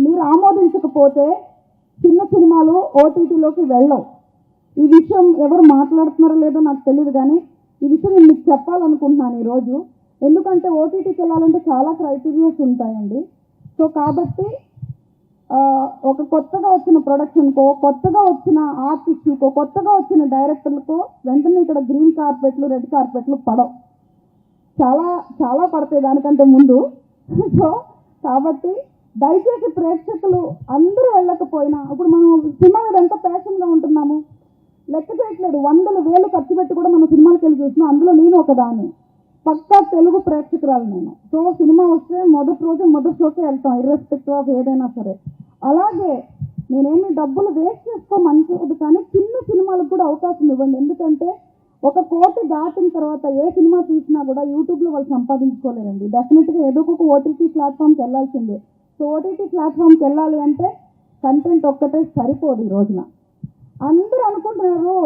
మీరు ఆమోదించకపోతే చిన్న సినిమాలు ఓటీటీలోకి వెళ్ళవు. ఈ విషయం ఎవరు మాట్లాడుతున్నారో లేదో నాకు తెలియదు, కానీ ఈ విషయం నేను మీకు చెప్పాలనుకుంటున్నాను ఈరోజు. ఎందుకంటే ఓటీటీకి వెళ్ళాలంటే చాలా క్రైటీరియాస్ ఉంటాయండి. సో కాబట్టి ఒక కొత్తగా వచ్చిన ప్రొడక్షన్కో, కొత్తగా వచ్చిన ఆర్టిస్టులకో, కొత్తగా వచ్చిన డైరెక్టర్లకో వెంటనే ఇక్కడ గ్రీన్ కార్పెట్లు, రెడ్ కార్పెట్లు పడవు. చాలా చాలా పడతాయి దానికంటే ముందు. సో కాబట్టి దయచేసి ప్రేక్షకులు అందరూ వెళ్ళకపోయినా, ఇప్పుడు మనం సినిమా మీద ఎంత ప్యాషన్గా ఉంటున్నాము, లెక్క చేయట్లేదు, 100,000 ఖర్చు పెట్టి కూడా మనం సినిమాకి వెళ్ళి చూసినా అందులో నేను ఒకదాన్ని, పక్కా తెలుగు ప్రేక్షకురాలు నేను. సో సినిమా వస్తే మొదటి రోజు మొదటి షోకే వెళ్తాం, ఇర్రెస్పెక్టివ్ ఆఫ్ ఏదైనా సరే. అలాగే నేనేమి డబ్బులు వేస్ట్ చేసుకోమనుకోదు, కానీ చిన్న సినిమాలకు కూడా అవకాశం ఇవ్వండి. ఎందుకంటే 1 కోటి దాటిన తర్వాత ఏ సినిమా తీసినా కూడా యూట్యూబ్లో వాళ్ళు సంపాదించుకోలేరండి. డెఫినెట్గా ఏదో ఒక ఓటీటీ ప్లాట్ఫామ్కి వెళ్ళాల్సిందే. సో ఓటీటీ ప్లాట్ఫామ్కి వెళ్ళాలి అంటే కంటెంట్ ఒక్కటే సరిపోదు. ఈ రోజున అందరూ అనుకుంటున్నారు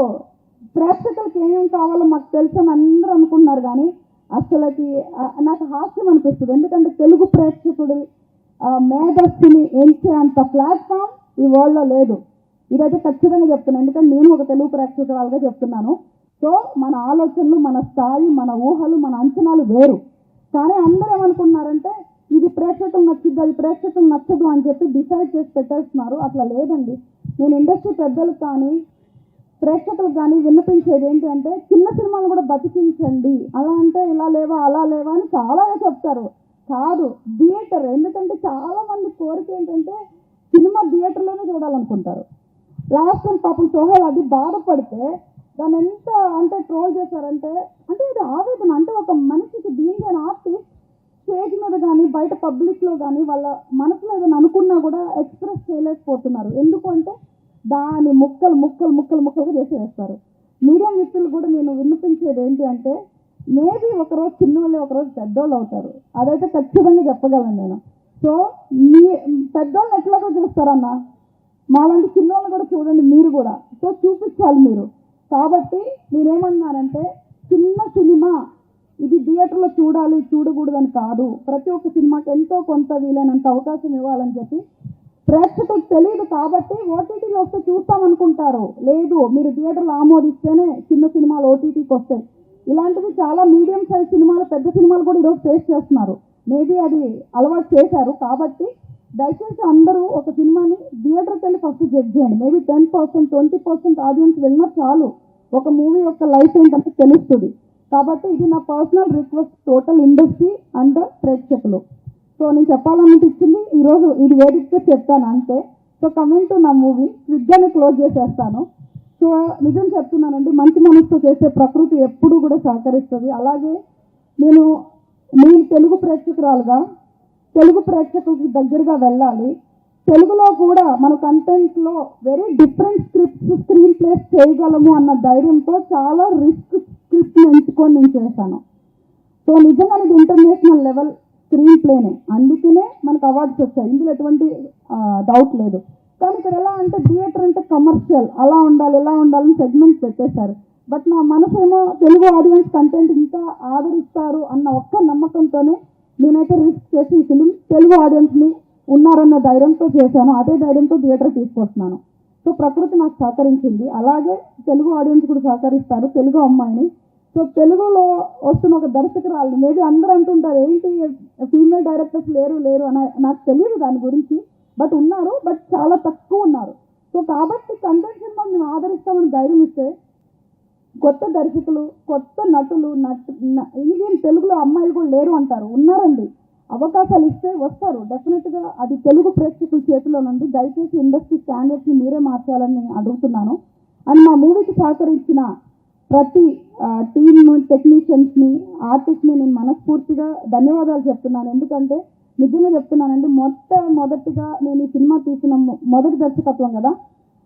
ప్రేక్షకులకి ఏమేమి కావాలో మాకు తెలుసు అని అందరూ అనుకుంటున్నారు, కానీ అసలుకి నాకు హాస్యం అనిపిస్తుంది. ఎందుకంటే తెలుగు ప్రేక్షకుడు మేధస్సుని ఎంచే అంత ప్లాట్ఫామ్ ఈ వరల్డ్లో లేదు. ఇదైతే ఖచ్చితంగా చెప్తున్నాను, ఎందుకంటే నేను ఒక తెలుగు ప్రేక్షకురాలుగా చెప్తున్నాను. సో మన ఆలోచనలు, మన స్థాయి, మన ఊహలు, మన అంచనాలు వేరు. కానీ అందరూ ఏమనుకుంటున్నారంటే ఇది ప్రేక్షకులు నచ్చుద్ది, అది ప్రేక్షకులు నచ్చదు అని చెప్పి డిసైడ్ చేసి పెట్టేస్తున్నారు. అట్లా లేదండి. నేను ఇండస్ట్రీ పెద్దలకు కానీ ప్రేక్షకులకు కానీ విన్నపించేది ఏంటి అంటే చిన్న సినిమాలు కూడా బతికించండి. అలా అంటే ఇలా లేవా అలా లేవా అని చాలా చెప్తారు. కాదు, థియేటర్. ఎందుకంటే చాలా మంది కోరిక ఏంటంటే సినిమా థియేటర్లోనే చూడాలనుకుంటారు. లాస్ట్ టైం పాపం సోహెల్ అది బాధపడితే దాన్ని ఎంత అంటే ట్రోల్ చేశారంటే, అంటే ఇది ఆవేదన. అంటే ఒక మనిషికి బీయింగ్ అన్ ఆర్టిస్ట్ స్టేజ్ మీద కానీ బయట పబ్లిక్లో కానీ వాళ్ళ మనసులో ఏదైనా అనుకున్నా కూడా ఎక్స్ప్రెస్ చేయలేకపోతున్నారు. ఎందుకు అంటే దాని ముక్కలుగా చేసేస్తారు. మీడియం మిత్రులు కూడా నేను వినిపించేది ఏంటి అంటే మేబీ ఒకరోజు చిన్నవాళ్ళు ఒకరోజు పెద్దోళ్ళు అవుతారు, అదైతే ఖచ్చితంగా చెప్పగలను నేను. సో మీ పెద్దోళ్ళు ఎట్లాగో చూస్తారన్న, మాలాంటి చిన్నవాళ్ళు కూడా చూడండి మీరు కూడా. సో చూపించాలి మీరు. కాబట్టి నేనేమన్నానంటే చిన్న సినిమా ఇది థియేటర్లో చూడాలి చూడకూడదని కాదు, ప్రతి ఒక్క సినిమాకి ఎంతో కొంత వీలైనంత అవకాశం ఇవ్వాలని చెప్పి ప్రేక్షకులకు తెలియదు. కాబట్టి ఓటీటీలో వస్తే చూస్తామనుకుంటారు. లేదు, మీరు థియేటర్లో ఆమోదిస్తేనే చిన్న సినిమాలు ఓటీటీకి వస్తాయి. ఇలాంటివి చాలా మీడియం సైజ్ సినిమాలు, పెద్ద సినిమాలు కూడా ఈరోజు ఫేస్ చేస్తున్నారు. మేబీ అది అలవాటు చేశారు. కాబట్టి దయచేసి అందరూ ఒక సినిమాని థియేటర్కి వెళ్ళి ఫస్ట్ జడ్జ్ చేయండి. మేబీ 10%, 20% ఆడియన్స్ వెళ్ళినా చాలు, ఒక మూవీ యొక్క లైఫ్ ఏంటంటే తెలుస్తుంది. కాబట్టి ఇది నా personal request total industry and ప్రేక్షకులు. సో నేను చెప్పాలనిపించింది ఈరోజు ఇది వేదికగా చెప్తాను అంతే. సో కమింగ్ టు నా మూవీ క్విక్గానే క్లోజ్ చేసేస్తాను. సో నిజం చెప్తున్నానండి, మంచి మనసుతో చేసే ప్రకృతి ఎప్పుడూ కూడా సహకరిస్తుంది. అలాగే నేను తెలుగు ప్రేక్షకురాలుగా తెలుగు ప్రేక్షకులకి దగ్గరగా వెళ్ళాలి. తెలుగులో కూడా మన కంటెంట్లో వెరీ డిఫరెంట్ స్క్రీన్ ప్లేస్ చేయగలము అన్న ధైర్యంతో చాలా రిస్క్ స్క్రిప్ట్ని ఎంచుకొని నేను చేశాను. సో నిజంగా ఇది ఇంటర్నేషనల్ లెవెల్ స్క్రీన్ ప్లేనే, అందుకనే మనకు అవార్డ్స్ వచ్చాయి, ఇందులో ఎటువంటి డౌట్ లేదు. కానీ ఇక్కడ ఎలా అంటే థియేటర్ అంటే కమర్షియల్, అలా ఉండాలి ఇలా ఉండాలని సెగ్మెంట్స్ పెట్టేశారు. బట్ నా మనసు ఏమో తెలుగు ఆడియన్స్ కంటెంట్ ఇంకా ఆదరిస్తారు అన్న ఒక్క నమ్మకంతోనే నేనైతే రిస్క్ చేసి ఈ ఫిలిం తెలుగు ఆడియన్స్ని ఉన్నారన్న ధైర్యంతో చేశాను. అదే ధైర్యంతో థియేటర్ తీసుకొస్తున్నాను. సో ప్రకృతి నాకు సహకరించింది, అలాగే తెలుగు ఆడియన్స్ కూడా సహకరిస్తారు, తెలుగు అమ్మాయిని. సో తెలుగులో వస్తున్న ఒక దర్శకురాలు, మేబీ అందరూ అంటుంటారు ఏంటి ఫీమేల్ డైరెక్టర్స్ లేరు అని, నాకు తెలియదు దాని గురించి. బట్ ఉన్నారు, బట్ చాలా తక్కువ ఉన్నారు. సో కాబట్టి కంటెంట్ సినిమా మేము ఆదరిస్తామని ధైర్యం ఇస్తే కొత్త దర్శకులు, కొత్త నటులు, ఇండియన్ తెలుగులో అమ్మాయిలు కూడా లేరు అంటారు, ఉన్నారండి. అవకాశాలు ఇస్తే వస్తారు డెఫినెట్గా. అది తెలుగు ప్రేక్షకుల చేతిలో నుండి. దయచేసి ఇండస్ట్రీ స్టాండర్డ్స్ని మీరే మార్చాలని నేను అడుగుతున్నాను. అండ్ మా మూవీకి సహకరించిన ప్రతి టీమ్, టెక్నీషియన్స్ని, ఆర్టిస్ట్ని నేను మనస్ఫూర్తిగా ధన్యవాదాలు చెప్తున్నాను. ఎందుకంటే నిజంగా చెప్తున్నానండి, మొదటిగా నేను ఈ సినిమా తీసిన మొదటి దర్శకత్వం కదా,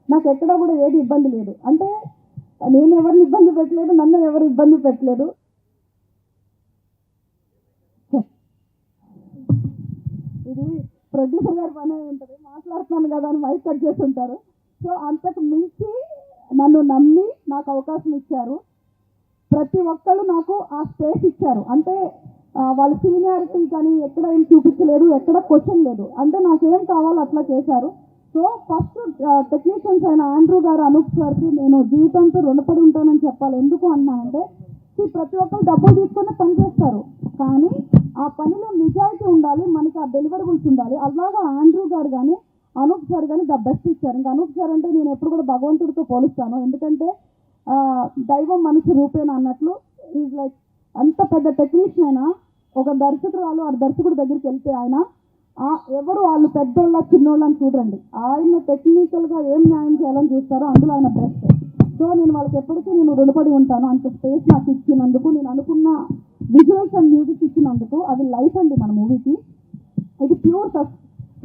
నాకు ఎక్కడా కూడా ఏది ఇబ్బంది లేదు. అంటే నేను ఎవరిని ఇబ్బంది పెట్టలేదు, నన్ను ఎవరు ఇబ్బంది పెట్టలేదు. ఇది ప్రొడ్యూసర్ గారి పని ఉంటుంది, మాట్లాడుతున్నాను కదా అని మైక్ కట్ చేసి ఉంటారు. సో అంతకు మించి నన్ను నమ్మి నాకు అవకాశం ఇచ్చారు. ప్రతి ఒక్కళ్ళు నాకు ఆ స్పేస్ ఇచ్చారు. అంటే వాళ్ళ సీనియారిటీ కానీ ఎక్కడ ఏం చూపించలేదు, ఎక్కడ క్వశ్చన్ లేదు. అంటే నాకేం కావాలో అట్లా చేశారు. సో ఫస్ట్ టెక్నీషియన్స్ అయిన ఆండ్రూ గారు, అనూప్ సార్కి నేను జీవితంతో రుణపడి ఉంటానని చెప్పాలి. ఎందుకు అన్నానంటే ప్రతి ఒక్కరు డబ్బులు తీసుకొని పని చేస్తారు, కానీ ఆ పనిలో నిజాయితీ ఉండాలి, మనకి ఆ డెలివరబుల్స్ ఉండాలి. అలాగా ఆండ్రూ గారు కానీ అనూప్ సార్ కానీ ద బెస్ట్ ఇచ్చారు. ఇంకా అనూప్ సార్ అంటే నేను ఎప్పుడు కూడా భగవంతుడితో పోలుస్తాను. ఎందుకంటే దైవం మనిషి రూపేణ అన్నట్లు ఈజ్ లైక్ ఎంత పెద్ద టెక్నీషియన్ అయినా ఒక దర్శకురాలు ఆ దర్శకుడి దగ్గరికి వెళ్తే ఆయన ఎవరు వాళ్ళు పెద్దోళ్ళ చిన్నోళ్ళని చూడండి, ఆయన టెక్నికల్గా ఏం న్యాయం చేయాలని చూస్తారో అందులో ఆయన బెస్ట్. సో నేను వాళ్ళకి ఎప్పటికీ నేను రుణపడి ఉంటాను. అంత స్పేస్ నాకు ఇచ్చినందుకు, నేను అనుకున్న విజువల్స్ అండ్ మ్యూజిక్ ఇచ్చినందుకు. అది లైఫ్ అండి మన మూవీకి. ఇది pure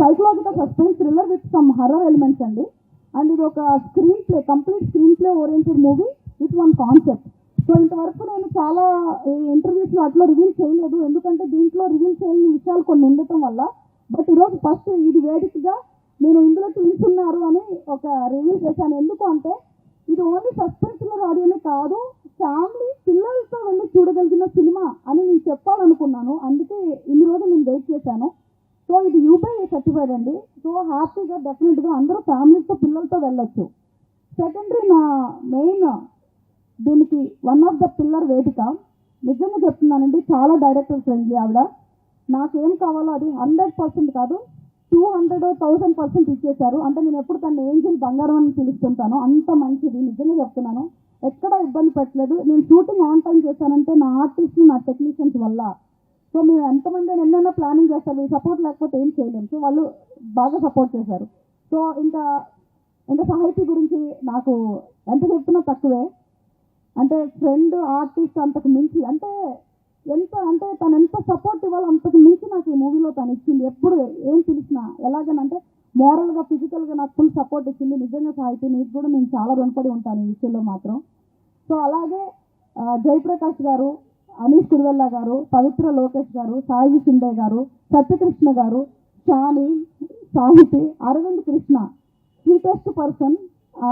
psychological suspense thriller with some horror elements అండి. అండ్ ఇది ఒక screen play, complete screen play oriented movie with one concept. So ఇంతవరకు నేను చాలా ఇంటర్వ్యూస్లో అట్లా రివీల్ చేయలేదు, ఎందుకంటే దీంట్లో రివీల్ చేయని విషయాలు కొన్ని ఉండటం వల్ల. బట్ ఈరోజు ఫస్ట్ ఇది వేదికగా నేను ఇందులో ట్విన్స్ ఉన్నారు అని ఒక రివీల్ చేశాను. ఎందుకు అంటే ఇది ఓన్లీ సస్పెన్స్ థ్రిల్లర్ ఆడియోనే కాదు, ఫ్యామిలీ పిల్లలతో వెళ్ళి చూడగలిగిన సినిమా అని నేను చెప్పాలనుకున్నాను. అందుకే ఇన్ని రోజులు నేను వెయిట్ చేశాను. సో ఇది యూబై సర్టిఫైడ్ అండి. సో హ్యాపీగా డెఫినెట్గా అందరూ ఫ్యామిలీతో పిల్లలతో వెళ్ళొచ్చు. సెకండరీ నా మెయిన్ దీనికి వన్ ఆఫ్ ద పిల్లర్ వేదిక. నిజంగా చెప్తున్నానండి, చాలా డైరెక్టర్ ఫ్రెండ్లీ ఆవిడ. నాకేం కావాలో అది 100% కాదు, 200,000% ఇచ్చేశారు. అంటే నేను ఎప్పుడు తన ఏంజిల్ బంగారం అని పిలుస్తుంటాను, అంత మంచిది. నిజంగా చెప్తున్నాను, ఎక్కడ ఇబ్బంది పెట్టలేదు. నేను షూటింగ్ ఆన్ టైం చేశానంటే నా ఆర్టిస్టులు, నా టెక్నీషియన్స్ వల్ల. సో మేము ఎంతమంది ఎన్నైనా ప్లానింగ్ చేస్తారు, మీ సపోర్ట్ లేకపోతే ఏం చేయలేము. సో వాళ్ళు బాగా సపోర్ట్ చేశారు. సో ఇంకా సాహితీ గురించి నాకు ఎంత చెప్తున్నా తక్కువే. అంటే ఫ్రెండ్ ఆర్టిస్ట్ అంతకు మించి, అంటే తను ఎంత సపోర్ట్ ఇవ్వాలో అంతకు మించి నాకు ఈ మూవీలో తను ఇచ్చింది. ఎప్పుడు ఏం పిలిచినా ఎలాగనంటే మోరల్గా, ఫిజికల్గా నాకు ఫుల్ సపోర్ట్ ఇచ్చింది. నిజంగా సాహితీ నీకు కూడా నేను చాలా రుణపడి ఉంటాను ఈ విషయంలో మాత్రం. సో అలాగే జయప్రకాష్ గారు, అనీష్ కుర్వెల్లా గారు, పవిత్ర లోకేష్ గారు, సాయి షిండే గారు, సత్యకృష్ణ గారు, షాని, సాహితి, అరవింద్ కృష్ణ, స్వీటెస్ట్ పర్సన్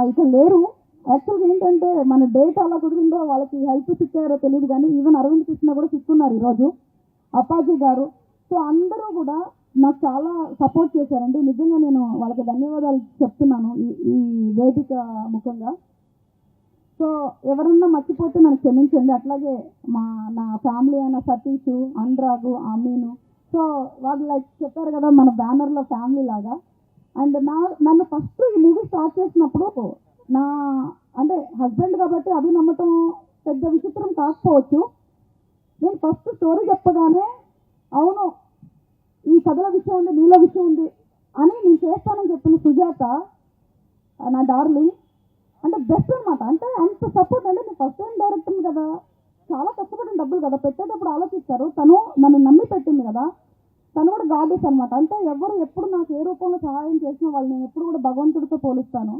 ఇక లేరు. యాక్చువల్గా ఏంటంటే మన డేట్ అలా కుదిరిందో వాళ్ళకి హెల్ప్ సిక్కారో తెలియదు, కానీ ఈవెన్ అరవింద్ కృష్ణ కూడా సిక్కున్నారు ఈరోజు, అప్పాజీ గారు. సో అందరూ కూడా నాకు చాలా సపోర్ట్ చేశారండి. నిజంగా నేను వాళ్ళకి ధన్యవాదాలు చెప్తున్నాను ఈ వేదిక ముఖంగా. సో ఎవరన్నా మర్చిపోతే నన్ను క్షమించండి. అట్లాగే నా ఫ్యామిలీ అయిన సతీష్, అనురాగు, అమీను, సో వాళ్ళు లైక్ చెప్పారు కదా మన బ్యానర్లో ఫ్యామిలీ లాగా. అండ్ నన్ను ఫస్ట్ ఈ మూవీ స్టార్ట్ చేసినప్పుడు అంటే హస్బెండ్ కాబట్టి అది నమ్మటం పెద్ద విచిత్రం కాకపోవచ్చు. నేను ఫస్ట్ స్టోరీ చెప్పగానే అవును ఈ కథల విషయం ఉంది, నీళ్ళ విషయం ఉంది అని నేను చేస్తానని చెప్పిన సుజాత, నా డార్లింగ్, అంటే బెస్ట్ అనమాట. అంటే అంత సపోర్ట్. అంటే నేను ఫస్ట్ టైం డైరెక్టర్ కదా, చాలా కష్టపడిన డబ్బులు కదా పెట్టేటప్పుడు ఆలోచిస్తారు. తను నన్ను నమ్మి పెట్టింది కదా, తను కూడా గాడెస్ అనమాట. అంటే ఎవరు ఎప్పుడు నాకు ఏ రూపంలో సహాయం చేసినా వాళ్ళు నేను ఎప్పుడు కూడా భగవంతుడితో పోలుస్తాను.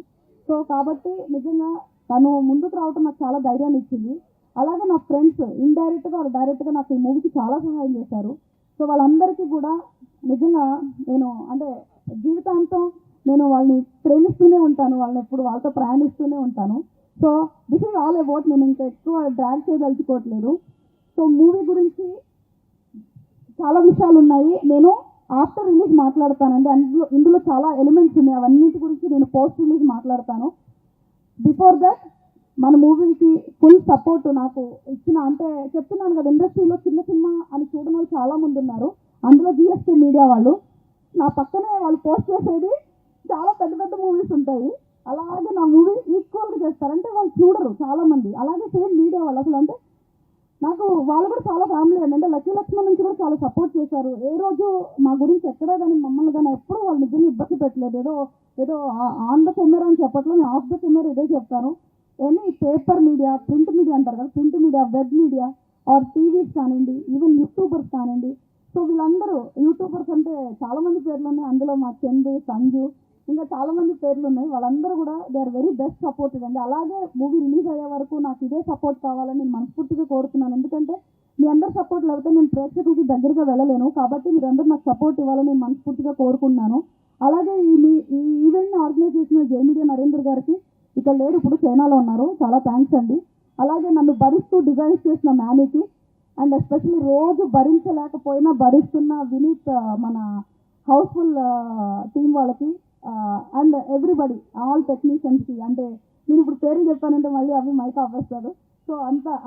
సో కాబట్టి నిజంగా తను ముందుకు రావటం నాకు చాలా ధైర్యాన్ని ఇచ్చింది. అలాగే నా ఫ్రెండ్స్ ఇండైరెక్ట్గా డైరెక్ట్గా నాకు ఈ మూవీకి చాలా సహాయం చేశారు. సో వాళ్ళందరికీ కూడా నిజంగా నేను అంటే జీవితాంతం నేను వాళ్ళని ప్రేమిస్తూనే ఉంటాను, వాళ్ళని ఎప్పుడు వాళ్ళతో ప్రయాణిస్తూనే ఉంటాను. So this is all about. నేను ఇంకా ఎక్కువ డ్రాగ్ చేయదలుచుకోవట్లేదు. సో మూవీ గురించి చాలా విషయాలు ఉన్నాయి, నేను ఆఫ్టర్ రిలీజ్ మాట్లాడతానండి. ఇందులో చాలా ఎలిమెంట్స్ ఉన్నాయి, అవన్నిటి గురించి నేను పోస్ట్ రిలీజ్ మాట్లాడతాను. బిఫోర్ దట్ మన మూవీకి ఫుల్ సపోర్ట్ నాకు ఇచ్చిన, అంటే చెప్తున్నాను కదా ఇండస్ట్రీలో చిన్న సినిమా అని చూడడం వాళ్ళు చాలా మంది ఉన్నారు. అందులో జిఎస్టీ మీడియా వాళ్ళు నా పక్కనే వాళ్ళు పోస్ట్ చేసేది చాలా పెద్ద పెద్ద మూవీస్ ఉంటాయి, అలాగే నా మూవీ ఈక్వల్గా చేస్తారంటే వాళ్ళు చూడరు చాలా మంది. అలాగే సేమ్ మీడియా వాళ్ళు అసలు అంటే నాకు వాళ్ళు కూడా చాలా ఫ్యామిలీ అండి. అంటే లక్కీ లక్ష్మణ్ నుంచి కూడా చాలా సపోర్ట్ చేశారు. ఏ రోజు మా గురించి ఎక్కడే కానీ మమ్మల్ని కానీ ఎప్పుడు వాళ్ళు నిజంగా ఇబ్బంది పెట్టలేదు. ఏదో ఆన్ ద కెమెరా అని చెప్పట్లేదు, నేను ఆఫ్ ద కెమెరా ఇదే చెప్తాను. Any paper media, print media అంటారు కదా, print media, web media or TVs కానివ్వండి, ఈవెన్ యూట్యూబర్స్ కానివ్వండి. సో వీళ్ళందరూ యూట్యూబర్స్ అంటే చాలా మంది పేర్లు ఉన్నాయి, అందులో మా చందు, సంజు, ఇంకా చాలా మంది పేర్లు ఉన్నాయి. వాళ్ళందరూ కూడా they are very best supported అండి. అలాగే మూవీ రిలీజ్ అయ్యే వరకు నాకు ఇదే సపోర్ట్ కావాలని నేను మనస్ఫూర్తిగా కోరుతున్నాను. ఎందుకంటే మీ అందరు సపోర్ట్ లేకపోతే నేను ప్రేక్షకులకి దగ్గరగా వెళ్ళలేను. కాబట్టి మీరందరూ నాకు సపోర్ట్ ఇవ్వాలని నేను మనస్ఫూర్తిగా కోరుకుంటున్నాను. అలాగే ఈ ఈవెంట్ని ఆర్గనైజ్ చేసిన జయమీడియా నరేంద్ర గారికి, ఇక్కడ లేరు, ఇప్పుడు చైనాలో ఉన్నారు, చాలా థ్యాంక్స్ అండి. అలాగే నన్ను భరిస్తూ డిజైన్స్ చేసిన మ్యానీకి, అండ్ ఎస్పెషల్లీ రోజు భరించలేకపోయినా భరిస్తున్న వినీత్, మన హౌస్ఫుల్ టీం వాళ్ళకి, అండ్ ఎవ్రీబడి, ఆల్ టెక్నీషియన్స్కి. అంటే నేను ఇప్పుడు పేరు చెప్పానంటే మళ్ళీ అవి మైక్ ఆపేస్తారు. సో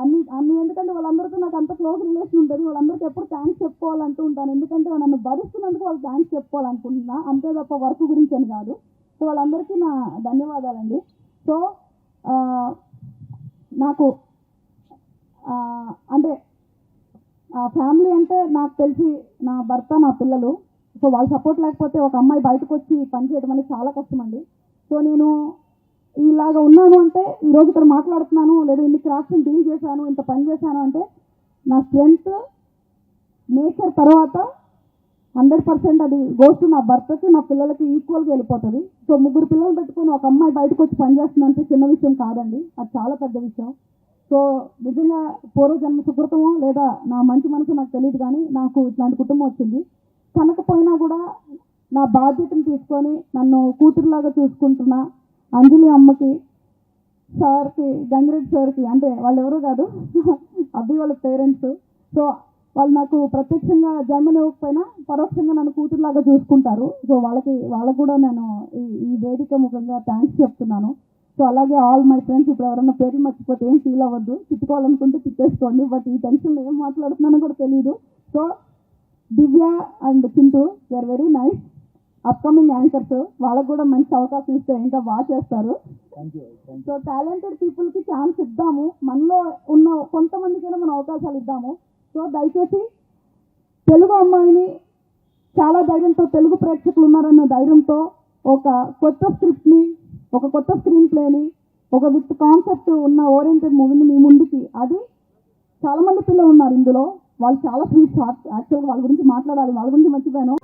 అన్ని ఎందుకంటే వాళ్ళందరితో నాకు అంత క్లోజ్ రిలేషన్ ఉంటుంది. వాళ్ళందరికీ ఎప్పుడు థ్యాంక్స్ చెప్పుకోవాలంటూ ఉంటాను, ఎందుకంటే నన్ను భరిస్తున్నందుకు వాళ్ళు థ్యాంక్స్ చెప్పుకోవాలనుకుంటున్నా, అంతే తప్ప వర్క్ గురించి అని కాదు. సో వాళ్ళందరికీ నా ధన్యవాదాలండి. సో నాకు అంటే ఫ్యామిలీ అంటే నాకు తెలిసి నా భర్త, నా పిల్లలు. సో వాళ్ళ సపోర్ట్ లేకపోతే ఒక అమ్మాయి బయటకు వచ్చి పని చేయడం అనేది చాలా కష్టం అండి. సో నేను ఇలాగా ఉన్నాను అంటే ఈరోజు ఇక్కడ మాట్లాడుతున్నాను, లేదా ఇన్ని క్రాఫ్ట్ని డీల్ చేశాను, ఇంత పని చేశాను అంటే నా స్ట్రెంగ్త్ నేచర్ తర్వాత 100% అది గోస్ నా భర్తకి నా పిల్లలకి ఈక్వల్గా వెళ్ళిపోతుంది. సో 3 పిల్లలు పెట్టుకుని ఒక అమ్మాయి బయటకు వచ్చి పనిచేస్తుందంటే చిన్న విషయం కాదండి, అది చాలా పెద్ద విషయం. సో నిజంగా పూర్వజన్మ సుకృతమో లేదా నా మంచి మనసు నాకు తెలియదు, కానీ నాకు ఇట్లాంటి కుటుంబం వచ్చింది. కనకపోయినా కూడా నా బాధ్యతను తీసుకొని నన్ను కూతురులాగా చూసుకుంటున్న అంజలి అమ్మకి, సార్కి, గంగిరెడ్డి సార్కి, అంటే వాళ్ళు ఎవరో కాదు అబ్బి వాళ్ళ పేరెంట్స్. సో వాళ్ళు నాకు ప్రత్యక్షంగా జన్మని ఇవ్వకపోయినా పరోక్షంగా నన్ను కూతురులాగా చూసుకుంటారు. సో వాళ్ళకు కూడా నేను ఈ వేదిక ముఖంగా థ్యాంక్స్ చెప్తున్నాను. సో అలాగే ఆల్ మై ఫ్రెండ్స్, ఇప్పుడు ఎవరన్నా పేరు మర్చిపోతే ఏం ఫీల్ అవ్వద్దు, తిట్టుకోవాలనుకుంటే తిట్టేసుకోండి, బట్ ఈ టెన్షన్లో ఏం మాట్లాడుతున్నానో కూడా తెలియదు. So Divya and Chintu they are very nice upcoming anchors, వాళ్ళకు కూడా మంచి అవకాశం ఇస్తే ఇంకా బాగా చేస్తారు. సో టాలెంటెడ్ పీపుల్కి ఛాన్స్ ఇద్దాము, మనలో ఉన్న కొంతమందికైనా మనం అవకాశాలు ఇద్దాము. సో దయచేసి తెలుగు అమ్మాయిని చాలా ధైర్యంతో, తెలుగు ప్రేక్షకులు ఉన్నారన్న ధైర్యంతో ఒక కొత్త స్క్రిప్ట్ని, ఒక కొత్త స్క్రీన్ ప్లేని, ఒక విత్ కాన్సెప్ట్ ఉన్న ఓరియంటెడ్ మూవీని మీ ముందుకి, అది చాలామంది పిల్లలు ఉన్నారు ఇందులో, వాళ్ళు చాలా స్వీట్ హార్ట్స్. యాక్చువల్గా వాళ్ళ గురించి మాట్లాడాలి, వాళ్ళ గురించి మర్చిపోయాను.